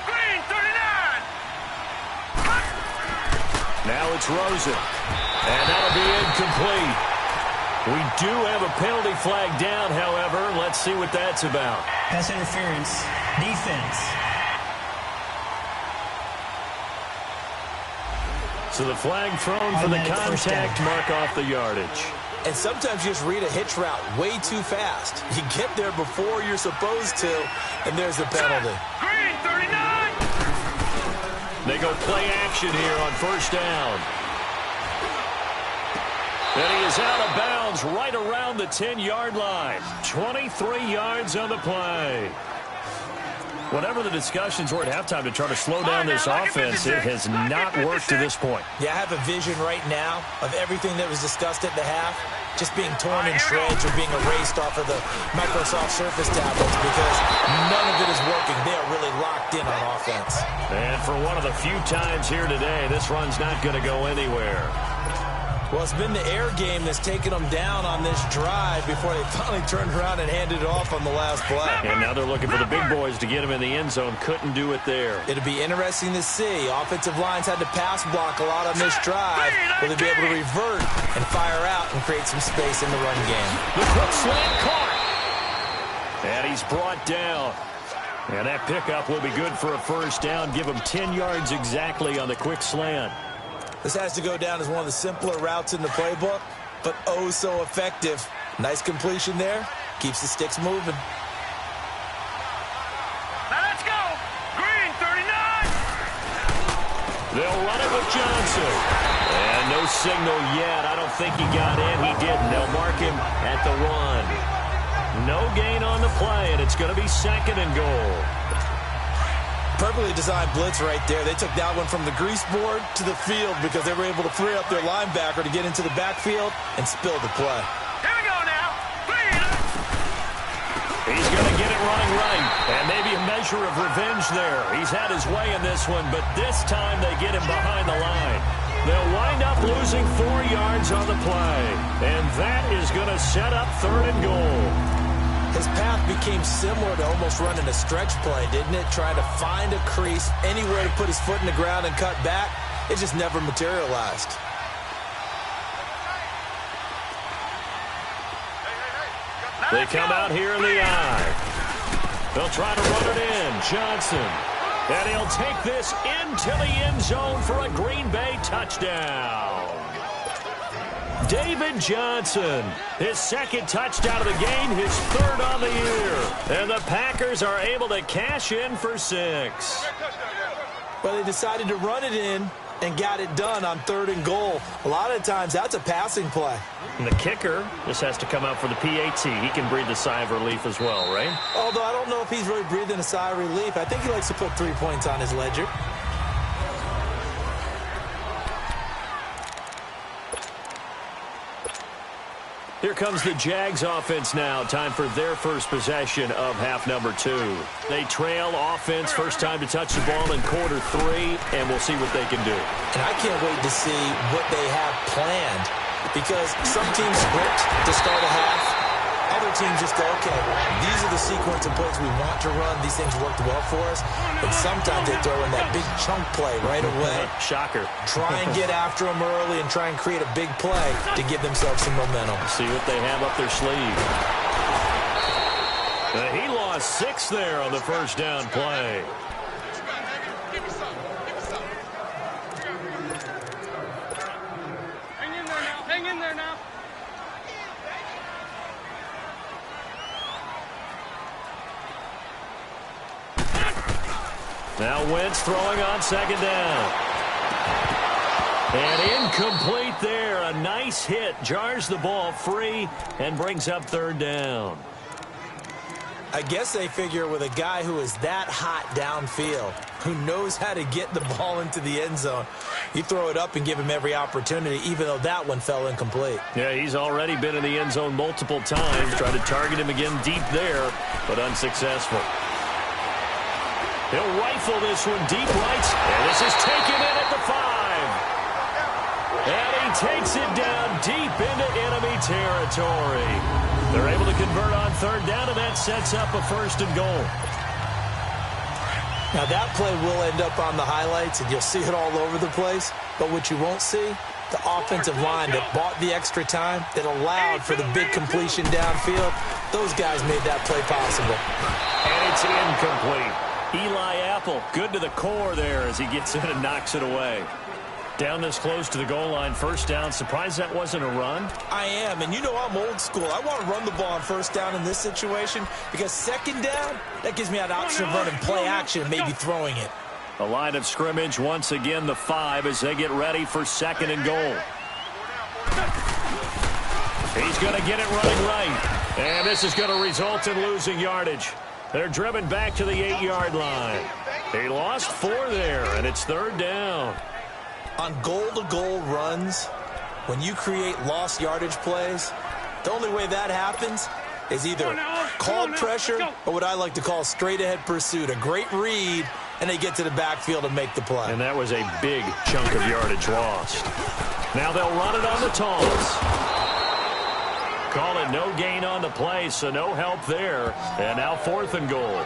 Green 39. Now it's Rosen. And that'll be incomplete. We do have a penalty flag down, however. Let's see what that's about. Pass interference. Defense. So the flag thrown for the contact, mark off the yardage. And sometimes you just read a hitch route way too fast. You get there before you're supposed to, and there's the penalty. Green, 39. They go play action here on first down. And he is out of bounds right around the 10-yard line. 23 yards on the play. Whatever the discussions were at halftime to try to slow down this offense, it has not worked to this point. Yeah, I have a vision right now of everything that was discussed at the half just being torn in shreds or being erased off of the Microsoft Surface tablets because none of it is working. They are really locked in on offense. And for one of the few times here today, this run's not going to go anywhere. Well, it's been the air game that's taken them down on this drive before they finally turned around and handed it off on the last play. And now they're looking for the big boys to get them in the end zone. Couldn't do it there. It'll be interesting to see. Offensive lines had to pass block a lot on this drive. Will they be able to revert and fire out and create some space in the run game? The quick slant caught. And he's brought down. And that pickup will be good for a first down. Give him 10 yards exactly on the quick slant. This has to go down as one of the simpler routes in the playbook, but oh so effective. Nice completion there. Keeps the sticks moving. Now let's go. Green, 39. They'll run it with Johnson. And no signal yet. I don't think he got in. He didn't. They'll mark him at the run. No gain on the play, and it's going to be second and goal. Perfectly designed blitz right there. They took that one from the grease board to the field because they were able to free up their linebacker to get into the backfield and spill the play. Here we go now. Green. He's going to get it running right. And maybe a measure of revenge there. He's had his way in this one, but this time they get him behind the line. They'll wind up losing 4 yards on the play. And that is going to set up third and goal. His path became similar to almost running a stretch play, didn't it? Trying to find a crease, anywhere to put his foot in the ground and cut back. It just never materialized. They come out here in the eye. They'll try to run it in. Johnson. And he'll take this into the end zone for a Green Bay touchdown. David Johnson, his second touchdown of the game, his third on the year. And the Packers are able to cash in for 6. Well, they decided to run it in and got it done on third and goal. A lot of times, that's a passing play. And the kicker just has to come out for the PAT. He can breathe a sigh of relief as well, right? Although I don't know if he's really breathing a sigh of relief. I think he likes to put 3 points on his ledger. Here comes the Jags offense now. Time for their first possession of half number 2. They trail offense, first time to touch the ball in quarter 3, and we'll see what they can do. And I can't wait to see what they have planned, because some teams script to start a half. Other teams just go, okay, these are the sequence of plays we want to run. These things worked well for us. And sometimes they throw in that big chunk play right away. Shocker. Try and get after them early and try and create a big play to give themselves some momentum. See what they have up their sleeve. He lost 6 there on the first down play. Hang in there now. Hang in there now. Now Wentz throwing on second down. And incomplete there. A nice hit. Jars the ball free and brings up third down. I guess they figure with a guy who is that hot downfield, who knows how to get the ball into the end zone, you throw it up and give him every opportunity, even though that one fell incomplete. Yeah, he's already been in the end zone multiple times. Tried to target him again deep there, but unsuccessful. He'll rifle this one deep right, and this is taken in at the 5. And he takes it down deep into enemy territory. They're able to convert on third down, and that sets up a first and goal. Now that play will end up on the highlights, and you'll see it all over the place. But what you won't see the offensive line that bought the extra time, that allowed for the big completion downfield. Those guys made that play possible. And it's incomplete. Eli Apple, good to the core there as he gets in and knocks it away. Down this close to the goal line, first down. Surprised that wasn't a run? I am, and you know I'm old school. I want to run the ball on first down in this situation because second down, that gives me an option of running play action and maybe throwing it. A line of scrimmage, once again the 5 as they get ready for second and goal. He's going to get it running right. And this is going to result in losing yardage. They're driven back to the 8-yard line. He lost 4 there, and it's third down. On goal-to-goal runs, when you create lost yardage plays, the only way that happens is either called pressure or what I like to call straight-ahead pursuit. A great read, and they get to the backfield and make the play. And that was a big chunk of yardage lost. Now they'll run it on the toss. Call it no gain on the play, so no help there. And now fourth and goal.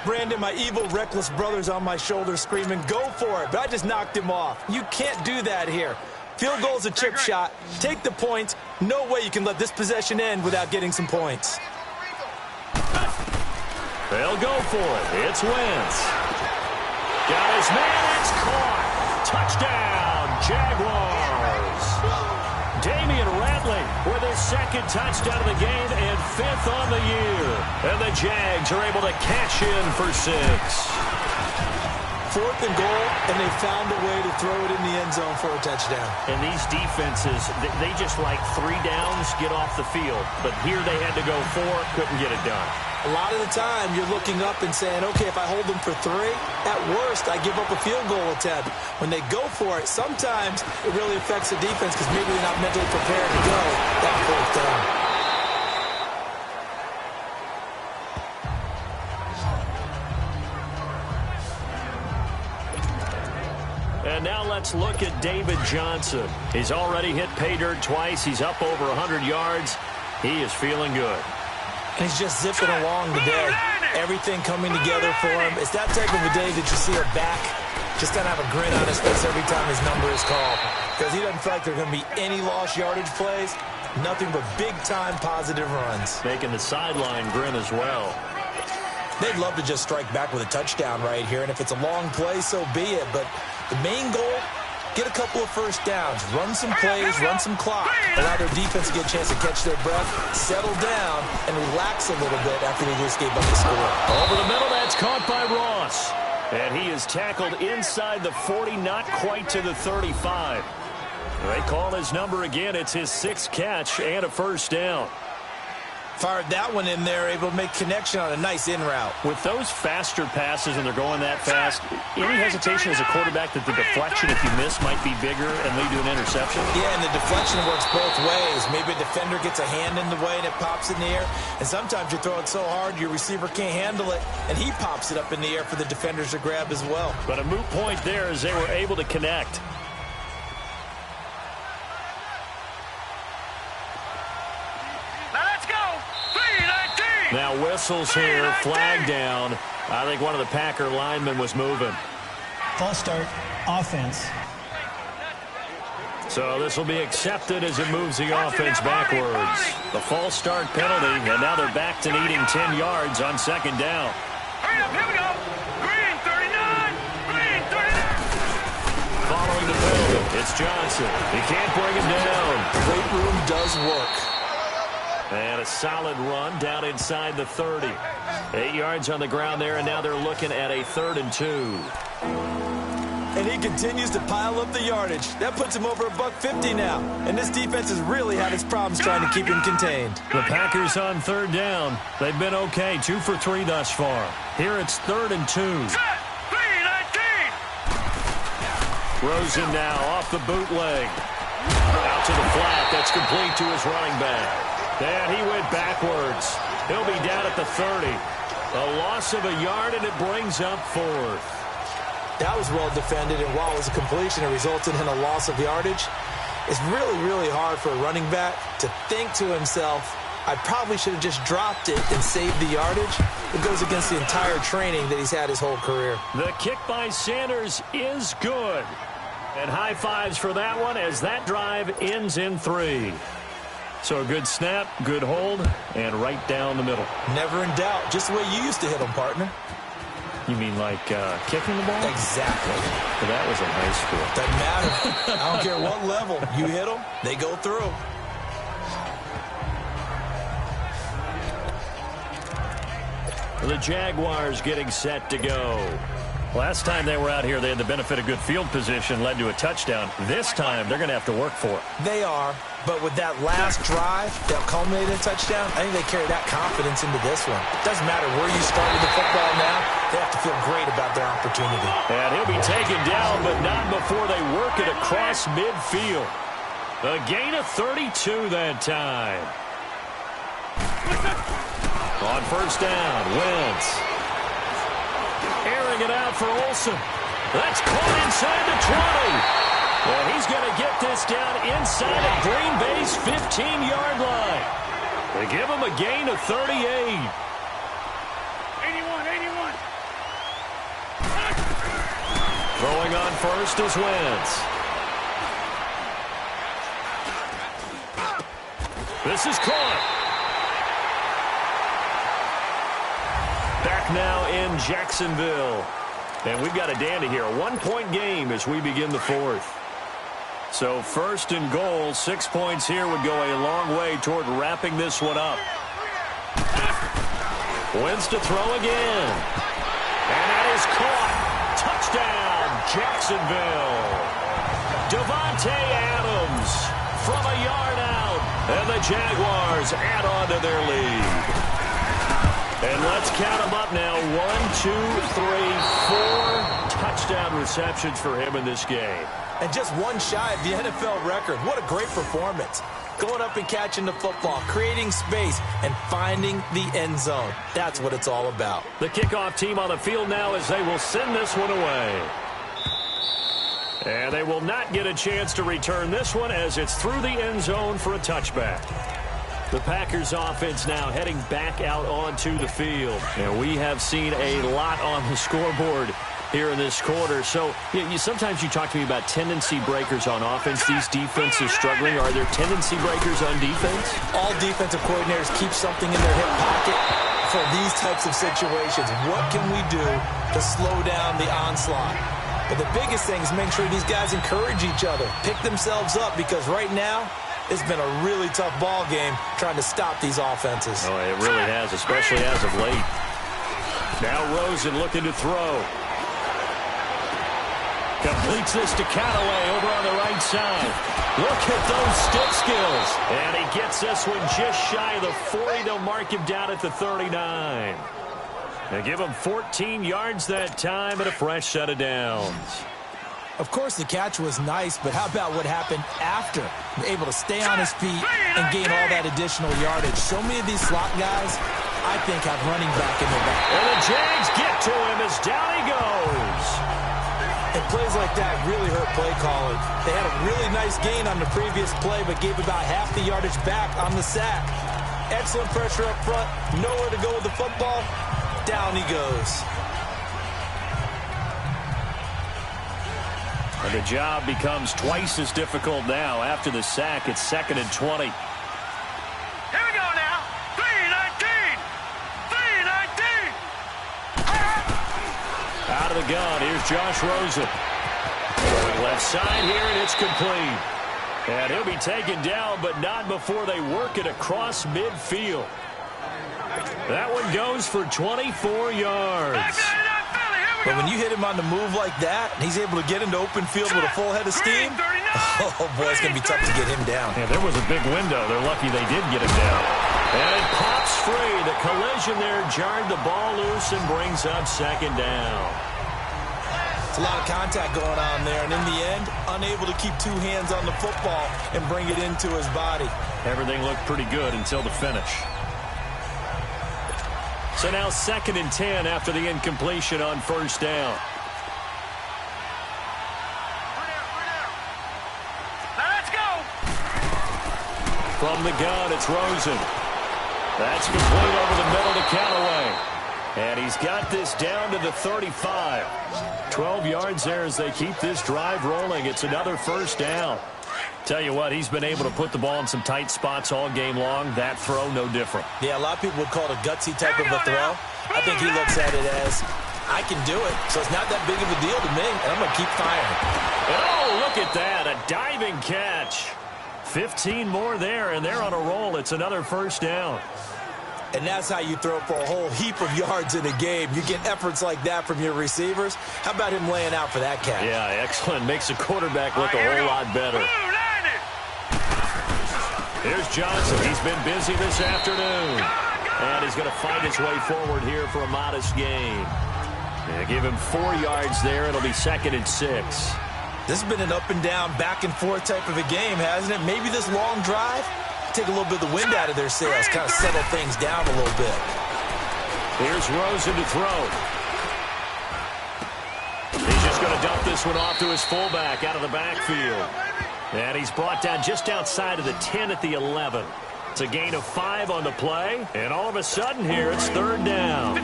Brandon, my evil, reckless brother's on my shoulder screaming, go for it, but I just knocked him off. You can't do that here. Field goal's a chip shot. Take the points. No way you can let this possession end without getting some points. They'll go for it. It's Wentz. Got his man. It's caught. Touchdown, Jaguars. Damian Ratley with his second touchdown of the game and 5th on the year. And the Jags are able to cash in for 6. Fourth and goal, and they found a way to throw it in the end zone for a touchdown. And these defenses, they just like 3 downs, get off the field. But here they had to go 4, couldn't get it done. A lot of the time, you're looking up and saying, okay, if I hold them for 3, at worst, I give up a field goal attempt. When they go for it, sometimes it really affects the defense because maybe they're not mentally prepared to go that 4th down. And now let's look at David Johnson. He's already hit pay dirt twice. He's up over 100 yards. He is feeling good. And he's just zipping along today. Everything coming together for him. It's that type of a day that you see a back just kind of have a grin on his face every time his number is called. Because he doesn't feel like there are going to be any lost yardage plays. Nothing but big-time positive runs. Making the sideline grin as well. They'd love to just strike back with a touchdown right here. And if it's a long play, so be it. But the main goal, get a couple of first downs, run some plays, run some clock, allow their defense to get a chance to catch their breath, settle down, and relax a little bit after they just gave up the score. Over the middle, that's caught by Ross. And he is tackled inside the 40, not quite to the 35. They call his number again. It's his 6th catch and a first down. Fired that one in there, able to make connection on a nice in route. With those faster passes and they're going that fast, any hesitation as a quarterback that the deflection, if you miss, might be bigger and lead to an interception? Yeah, and the deflection works both ways. Maybe a defender gets a hand in the way and it pops in the air. And sometimes you throw it so hard your receiver can't handle it, and he pops it up in the air for the defenders to grab as well. But a moot point there as they were able to connect. Now whistles here, flag down. I think one of the Packer linemen was moving. False start, offense. So this will be accepted as it moves the offense backwards. The false start penalty, and now they're back to needing 10 yards on second down. Hurry up, here we go. Green 39, green 39. Following the penalty, it's Johnson. He can't bring him down. Weight room does work. And a solid run down inside the 30. 8 yards on the ground there, and now they're looking at a 3rd and 2. And he continues to pile up the yardage. That puts him over $150 now. And this defense has really had its problems trying to keep him contained. The Packers on 3rd down. They've been okay, 2 for 3 thus far. Here it's 3rd and 2. Rosen now off the bootleg. Out to the flat. That's complete to his running back. And he went backwards. He'll be down at the 30. A loss of a yard, and it brings up 4th. That was well defended, and while it was a completion, it resulted in a loss of yardage. It's really, really hard for a running back to think to himself, I probably should have just dropped it and saved the yardage. It goes against the entire training that he's had his whole career. The kick by Sanders is good. And high fives for that one as that drive ends in 3. So a good snap, good hold, and right down the middle. Never in doubt. Just the way you used to hit them, partner. You mean like kicking the ball? Exactly. Well, that was in high school. Doesn't matter. I don't care what level. You hit them, they go through. The Jaguars getting set to go. Last time they were out here, they had the benefit of good field position, led to a touchdown. This time, they're going to have to work for it. They are, but with that last drive that culminated in a touchdown, I think they carry that confidence into this one. Doesn't matter where you started the football now, they have to feel great about their opportunity. And he'll be taken down, but not before they work it across midfield. A gain of 32 that time. On first down, Wentz. Airing it out for Olsen. That's caught inside the 20. Well, he's going to get this down inside of Green Bay's 15-yard line. They give him a gain of 38. 81. Throwing on first is Wentz. This is caught. Back now in Jacksonville. And we've got a dandy here. A 1-point game as we begin the 4th. So first and goal, 6 points here would go a long way toward wrapping this one up. Wentz to throw again. And that is caught. Touchdown, Jacksonville. Devontae Adams from a yard out. And the Jaguars add on to their lead. And let's count them up now. 1, 2, 3, 4 touchdown receptions for him in this game. And just one shy of the NFL record. What a great performance. Going up and catching the football, creating space, and finding the end zone. That's what it's all about. The kickoff team on the field now as they will send this one away. And they will not get a chance to return this one as it's through the end zone for a touchback. The Packers offense now heading back out onto the field. And we have seen a lot on the scoreboard here in this quarter. So sometimes you talk to me about tendency breakers on offense. These defenses struggling. Are there tendency breakers on defense? All defensive coordinators keep something in their hip pocket for these types of situations. What can we do to slow down the onslaught? But the biggest thing is make sure these guys encourage each other, pick themselves up, because right now, it's been a really tough ball game trying to stop these offenses. Oh, it really has, especially as of late. Now Rosen looking to throw. Completes this to Callaway over on the right side. Look at those stick skills. And he gets this one just shy of the 40. They'll mark him down at the 39. They give him 14 yards that time and a fresh set of downs. Of course, the catch was nice, but how about what happened after? Able to stay on his feet and gain all that additional yardage. So many of these slot guys, I think, have running back in their back. And the Jags get to him as down he goes. And plays like that really hurt play calling. They had a really nice gain on the previous play, but gave about half the yardage back on the sack. Excellent pressure up front. Nowhere to go with the football. Down he goes. And the job becomes twice as difficult now. After the sack, it's 2nd and 20. Here we go now. 3-19. 3-19. Out of the gun, here's Josh Rosen. Going left side here, and it's complete. And he'll be taken down, but not before they work it across midfield. That one goes for 24 yards. But when you hit him on the move like that, and he's able to get into open field with a full head of steam, oh, boy, it's going to be tough to get him down. Yeah, there was a big window. They're lucky they did get him down. And it pops free. The collision there jarred the ball loose and brings up 2nd down. It's a lot of contact going on there, and in the end, unable to keep 2 hands on the football and bring it into his body. Everything looked pretty good until the finish. So now 2nd and 10 after the incompletion on first down. Let's go. From the gun, it's Rosen. That's complete over the middle to Callaway. And he's got this down to the 35. 12 yards there as they keep this drive rolling. It's another first down. Tell you what, he's been able to put the ball in some tight spots all game long. That throw, no different. Yeah, a lot of people would call it a gutsy type of a throw. I think he looks at it as, I can do it, so it's not that big of a deal to me, and I'm going to keep firing. And oh, look at that, a diving catch. 15 more there, and they're on a roll. It's another first down. And that's how you throw for a whole heap of yards in a game. You get efforts like that from your receivers. How about him laying out for that catch? Yeah, excellent. Makes the quarterback look a whole lot better. Here's Johnson. He's been busy this afternoon. And he's going to fight his way forward here for a modest gain. Yeah, give him 4 yards there. It'll be 2nd and 6. This has been an up and down, back and forth type of a game, hasn't it? Maybe this long drive, take a little bit of the wind out of their sails, kind of settle things down a little bit. Here's Rosen to throw. He's just going to dump this one off to his fullback out of the backfield. And he's brought down just outside of the 10 at the 11. It's a gain of 5 on the play. And all of a sudden here, it's 3rd down.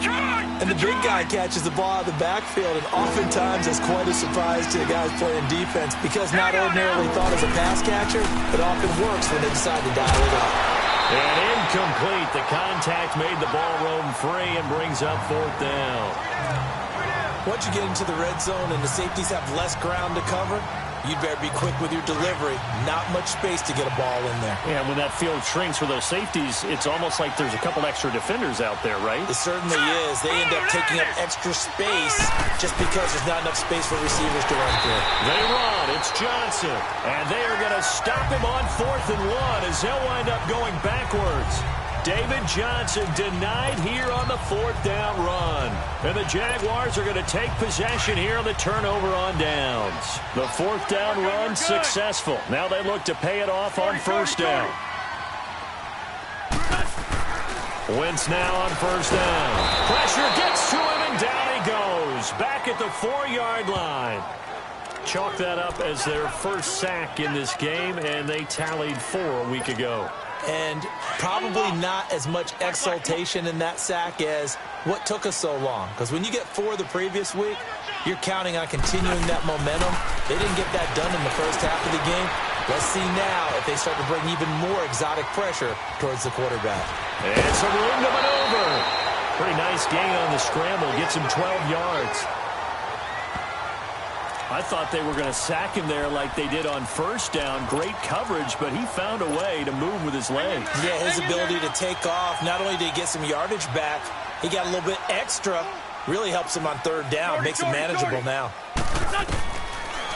And the big guy catches the ball out of the backfield, and oftentimes it's quite a surprise to the guys playing defense because not ordinarily thought as a pass catcher, it often works when they decide to dial it up. And incomplete. The contact made the ball roam free and brings up 4th down. Once you get into the red zone and the safeties have less ground to cover, you'd better be quick with your delivery. Not much space to get a ball in there. Yeah, when that field shrinks for those safeties, it's almost like there's a couple extra defenders out there, right? It certainly is. They end up taking up extra space just because there's not enough space for receivers to run through. They run. It's Johnson. And they are going to stop him on 4th and 1 as they'll wind up going backwards. David Johnson denied here on the 4th down run. And the Jaguars are going to take possession here on the turnover on downs. The 4th down run successful. Now they look to pay it off on 1st down. Wentz now on 1st down. Pressure gets to him and down he goes. Back at the 4-yard line. Chalk that up as their first sack in this game, and they tallied 4 a week ago. And probably not as much exultation in that sack as what took us so long. Because when you get 4 the previous week, you're counting on continuing that momentum. They didn't get that done in the first half of the game. Let's see now if they start to bring even more exotic pressure towards the quarterback. And some room to maneuver. Pretty nice gain on the scramble. Gets him 12 yards. I thought they were going to sack him there like they did on 1st down. Great coverage, but he found a way to move with his legs. Yeah, his ability to take off, not only did he get some yardage back, he got a little bit extra. Really helps him on 3rd down, makes him manageable now.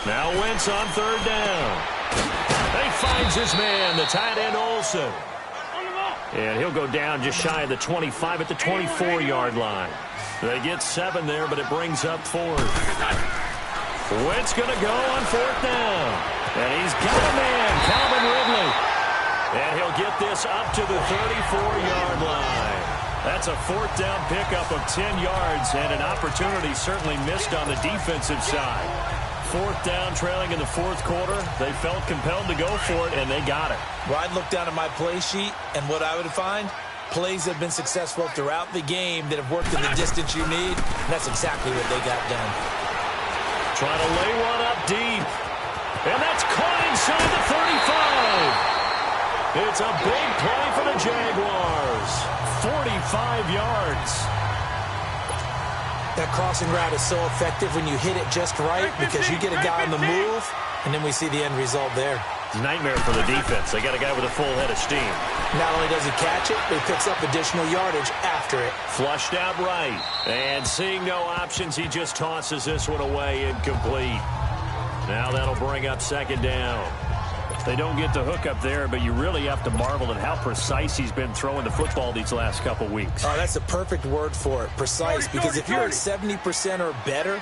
Now Wentz on 3rd down. And he finds his man, the tight end Olsen. And he'll go down just shy of the 25 at the 24-yard line. They get 7 there, but it brings up 4th. Wentz going to go on 4th down. And he's got a man, Calvin Ridley. And he'll get this up to the 34-yard line. That's a 4th down pickup of 10 yards and an opportunity certainly missed on the defensive side. 4th down trailing in the 4th quarter. They felt compelled to go for it, and they got it. Well, I'd look down at my play sheet, and what I would find, plays have been successful throughout the game that have worked in the distance you need, and that's exactly what they got done. Trying to lay one up deep. And that's caught inside the 35. It's a big play for the Jaguars. 45 yards. That crossing route is so effective when you hit it just right because you get a guy on the move, and then we see the end result there. It's a nightmare for the defense. They got a guy with a full head of steam. Not only does he catch it, but he picks up additional yardage after it. Flushed out right. And seeing no options, he just tosses this one away incomplete. Now that'll bring up 2nd down. They don't get the hook up there, but you really have to marvel at how precise he's been throwing the football these last couple weeks. Oh, that's a perfect word for it, precise, because if you're at 70% or better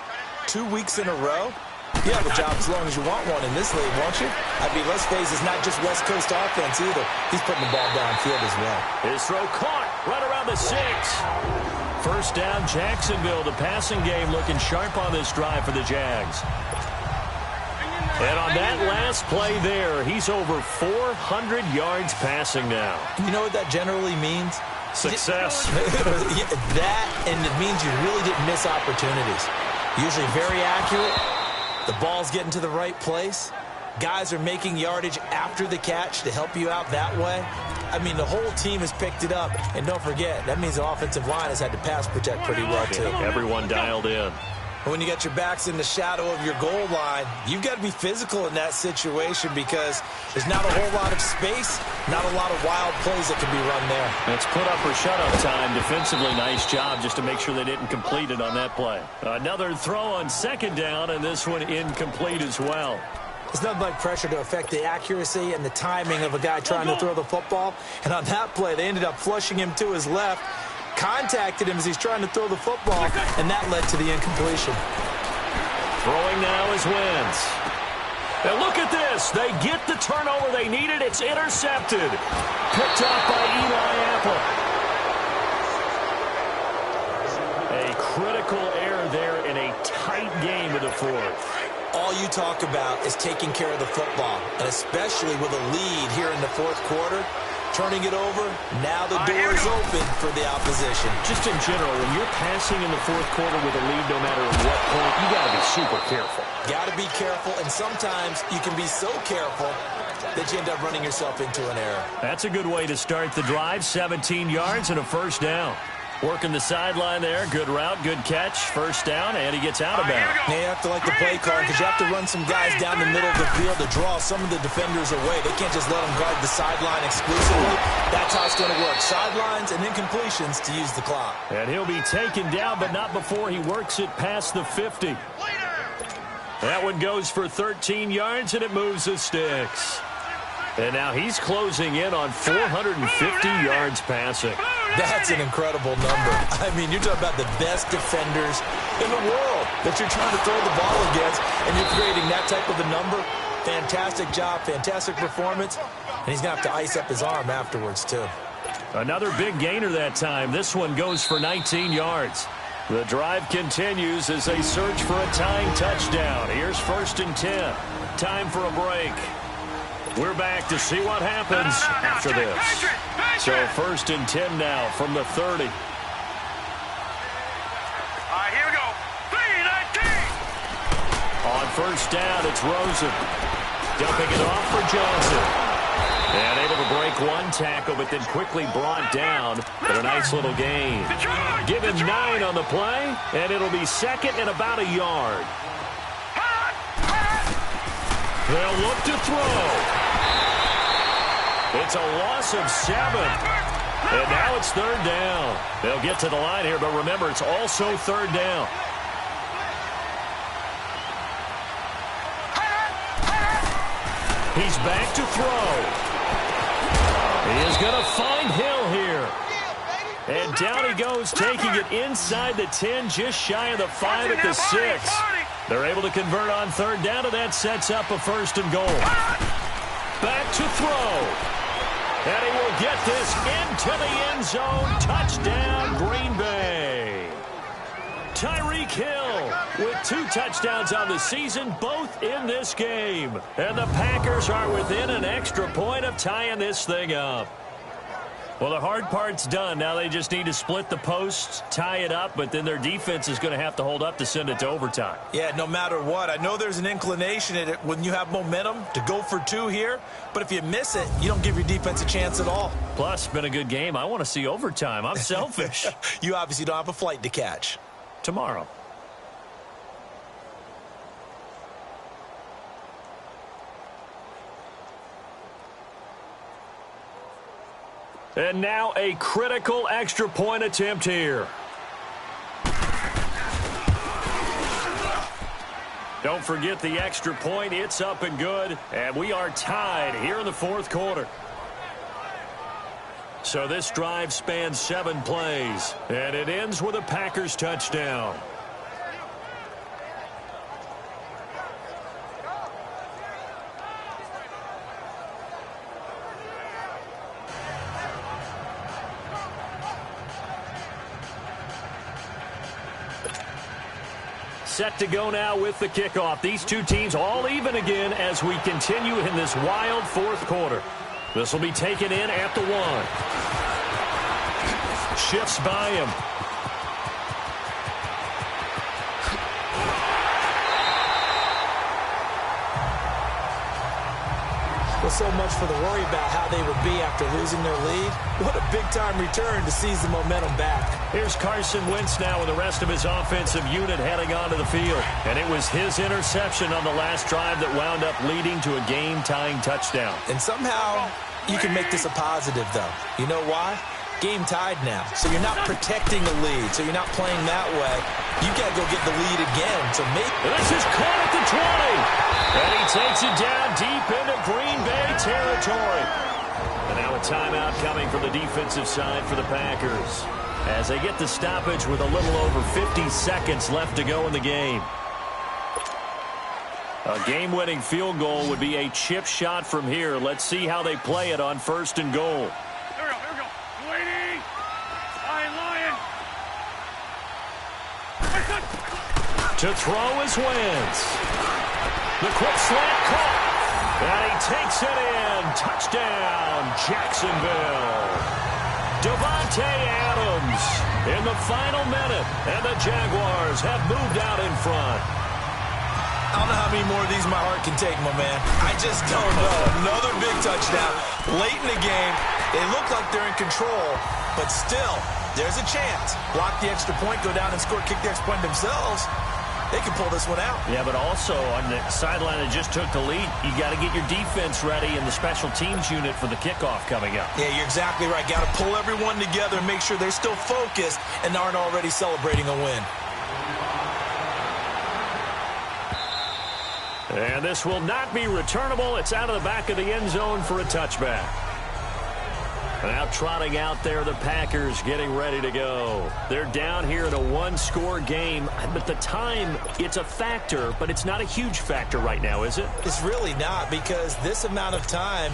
2 weeks in a row, you have a job as long as you want one in this league, won't you? I mean, let's face it, it's not just West Coast offense either. He's putting the ball downfield as well. His throw caught right around the 6. 1st down, Jacksonville. The passing game looking sharp on this drive for the Jags. And on that last play there, he's over 400 yards passing now. You know what that generally means? Success. That, and it means you really didn't miss opportunities. Usually very accurate. The ball's getting to the right place. Guys are making yardage after the catch to help you out that way. I mean, the whole team has picked it up. And don't forget, that means the offensive line has had to pass protect pretty well, too. Everyone dialed in. When you got your backs in the shadow of your goal line, you've got to be physical in that situation because there's not a whole lot of space, not a lot of wild plays that can be run there. It's put up or shut up time. Defensively, nice job just to make sure they didn't complete it on that play. Another throw on second down, and this one incomplete as well. It's nothing like pressure to affect the accuracy and the timing of a guy trying to throw the football. And on that play, they ended up flushing him to his left, contacted him as he's trying to throw the football, and that led to the incompletion. Throwing now is Wentz. And look at this. They get the turnover they needed. It's intercepted. Picked off by Eli Apple. A critical error there in a tight game of the fourth. All you talk about is taking care of the football, and especially with a lead here in the fourth quarter. Turning it over, now the door is open for the opposition. Just in general, when you're passing in the fourth quarter with a lead, no matter at what point, you got to be super careful. Got to be careful, and sometimes you can be so careful that you end up running yourself into an error. That's a good way to start the drive. 17 yards and a first down. Working the sideline there. Good route, good catch. First down, and he gets out of bounds. You have to like the play call because you have to run some guys down the middle of the field to draw some of the defenders away. They can't just let them guard the sideline exclusively. That's how it's going to work. Sidelines and incompletions to use the clock. And he'll be taken down, but not before he works it past the 50. That one goes for 13 yards, and it moves the sticks. And now he's closing in on 450 yards passing. That's an incredible number. I mean, you're talking about the best defenders in the world that you're trying to throw the ball against, and you're creating that type of a number. Fantastic job, fantastic performance, and he's going to have to ice up his arm afterwards, too. Another big gainer that time. This one goes for 19 yards. The drive continues as they search for a tying touchdown. Here's 1st and 10. Time for a break. We're back to see what happens after this. So 1st and 10 now from the 30. All right, here we go. 3-19. On 1st down, it's Rosen. Dumping it off for Johnson. And able to break one tackle, but then quickly brought down. But a nice little gain. Give him 9 on the play, and it'll be 2nd and about a yard. They'll look to throw. It's a loss of 7. And now it's 3rd down. They'll get to the line here, but remember, it's also 3rd down. He's back to throw. He is going to find Hill here. And down he goes, taking it inside the 10, just shy of the 5 at the 6. They're able to convert on 3rd down, and that sets up a 1st and goal. Back to throw. And he will get this into the end zone. Touchdown, Green Bay. Tyreek Hill with 2 touchdowns on the season, both in this game. And the Packers are within an extra point of tying this thing up. Well, the hard part's done. Now they just need to split the posts, tie it up, but then their defense is going to have to hold up to send it to overtime. Yeah, no matter what. I know there's an inclination in it when you have momentum to go for 2 here, but if you miss it, you don't give your defense a chance at all. Plus, it's been a good game. I want to see overtime. I'm selfish. You obviously don't have a flight to catch. Tomorrow. And now a critical extra point attempt here. Don't forget the extra point. It's up and good. And we are tied here in the 4th quarter. So this drive spans 7 plays. And it ends with a Packers touchdown. Set to go now with the kickoff. These 2 teams all even again as we continue in this wild 4th quarter. This will be taken in at the 1. Shifts by him. Well, so much for the worry about how they would be after losing their lead. What a big-time return to seize the momentum back. Here's Carson Wentz now with the rest of his offensive unit heading onto the field. And it was his interception on the last drive that wound up leading to a game-tying touchdown. And somehow you can make this a positive, though. You know why? Game tied now, so you're not protecting the lead, so you're not playing that way. You got to go get the lead again. So maybe this is caught at the 20, and he takes it down deep into Green Bay territory. And now a timeout coming from the defensive side for the Packers as they get the stoppage with a little over 50 seconds left to go in the game. A game-winning field goal would be a chip shot from here. Let's see how they play it on 1st and goal. To throw is Wentz. The quick slant caught. And he takes it in. Touchdown, Jacksonville. Davante Adams in the final minute. And the Jaguars have moved out in front. I don't know how many more of these my heart can take, my man. I just don't know. Another big touchdown. Late in the game, they look like they're in control, but still, there's a chance. Block the extra point, go down and score, kick the extra point themselves. They can pull this one out. Yeah, but also on the sideline that just took the lead, you got to get your defense ready and the special teams unit for the kickoff coming up. Yeah, you're exactly right. Got to pull everyone together and make sure they're still focused and aren't already celebrating a win. And this will not be returnable. It's out of the back of the end zone for a touchback. Now trotting out there, the Packers getting ready to go. They're down here in a one-score game, but the time, it's a factor, but it's not a huge factor right now, is it? It's really not, because this amount of time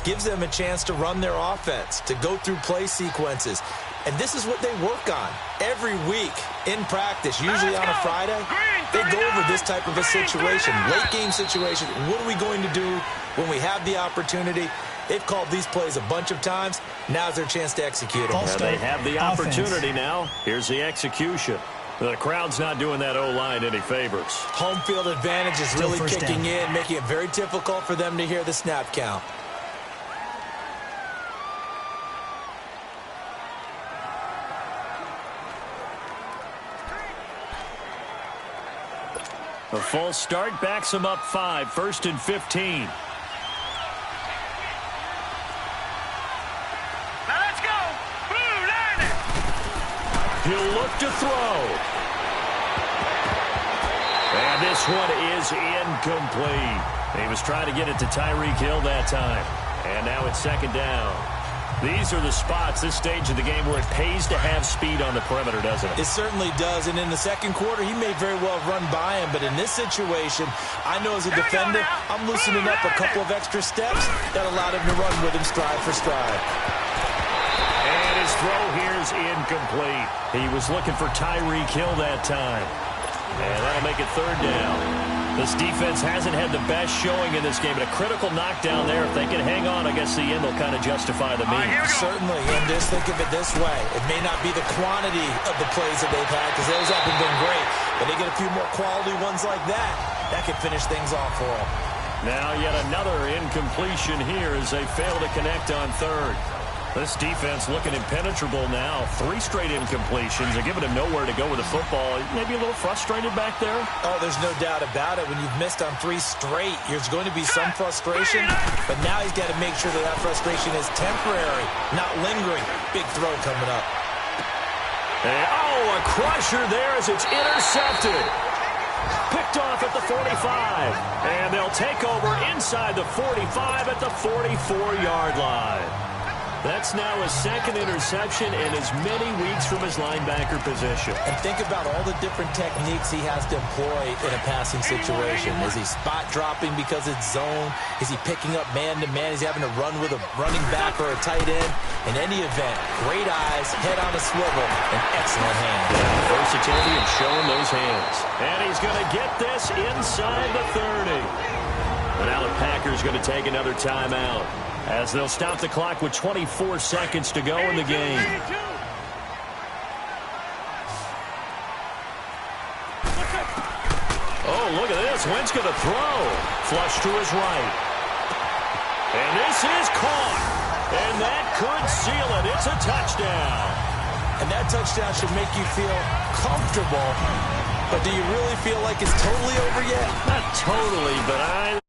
gives them a chance to run their offense, to go through play sequences. And this is what they work on every week in practice, usually on a Friday. They go over this type of a situation, late-game situation. What are we going to do when we have the opportunity? They've called these plays a bunch of times. Now's their chance to execute them. Yeah, they have the opportunity now. Here's the execution. The crowd's not doing that O-line any favors. Home field advantage is really kicking in, making it very difficult for them to hear the snap count. A false start backs him up 5, 1st and 15. He'll look to throw. And this one is incomplete. He was trying to get it to Tyreek Hill that time. And now it's 2nd down. These are the spots, this stage of the game, where it pays to have speed on the perimeter, doesn't it? It certainly does. And in the second quarter, he may very well run by him. But in this situation, I know as a defender, I'm loosening up a couple of extra steps that allowed him to run with him stride for stride. His throw here is incomplete. He was looking for Tyreek Hill that time. And that'll make it 3rd down. This defense hasn't had the best showing in this game, but a critical knockdown there. If they can hang on, I guess the end will kind of justify the means. Certainly, and just think of it this way. It may not be the quantity of the plays that they've had, because those haven't been great, but they get a few more quality ones like that. That can finish things off for them. Now yet another incompletion here as they fail to connect on 3rd. This defense looking impenetrable now. 3 straight incompletions. They're giving him nowhere to go with the football. Maybe a little frustrated back there? Oh, there's no doubt about it. When you've missed on 3 straight, there's going to be some frustration. But now he's got to make sure that frustration is temporary, not lingering. Big throw coming up. And, a crusher there as it's intercepted. Picked off at the 45. And they'll take over inside the 45 at the 44-yard line. That's now his 2nd interception in as many weeks from his linebacker position. And think about all the different techniques he has to employ in a passing situation. Is he spot dropping because it's zone? Is he picking up man-to-man? Is he having to run with a running back or a tight end? In any event, great eyes, head on a swivel, and excellent hands. Yeah, versatility and showing those hands. And he's going to get this inside the 30. And now the Packers going to take another timeout, as they'll stop the clock with 24 seconds to go in the game. Oh, look at this. Wentz going to throw. Flush to his right. And this is caught. And that could seal it. It's a touchdown. And that touchdown should make you feel comfortable. But do you really feel like it's totally over yet? Not totally, but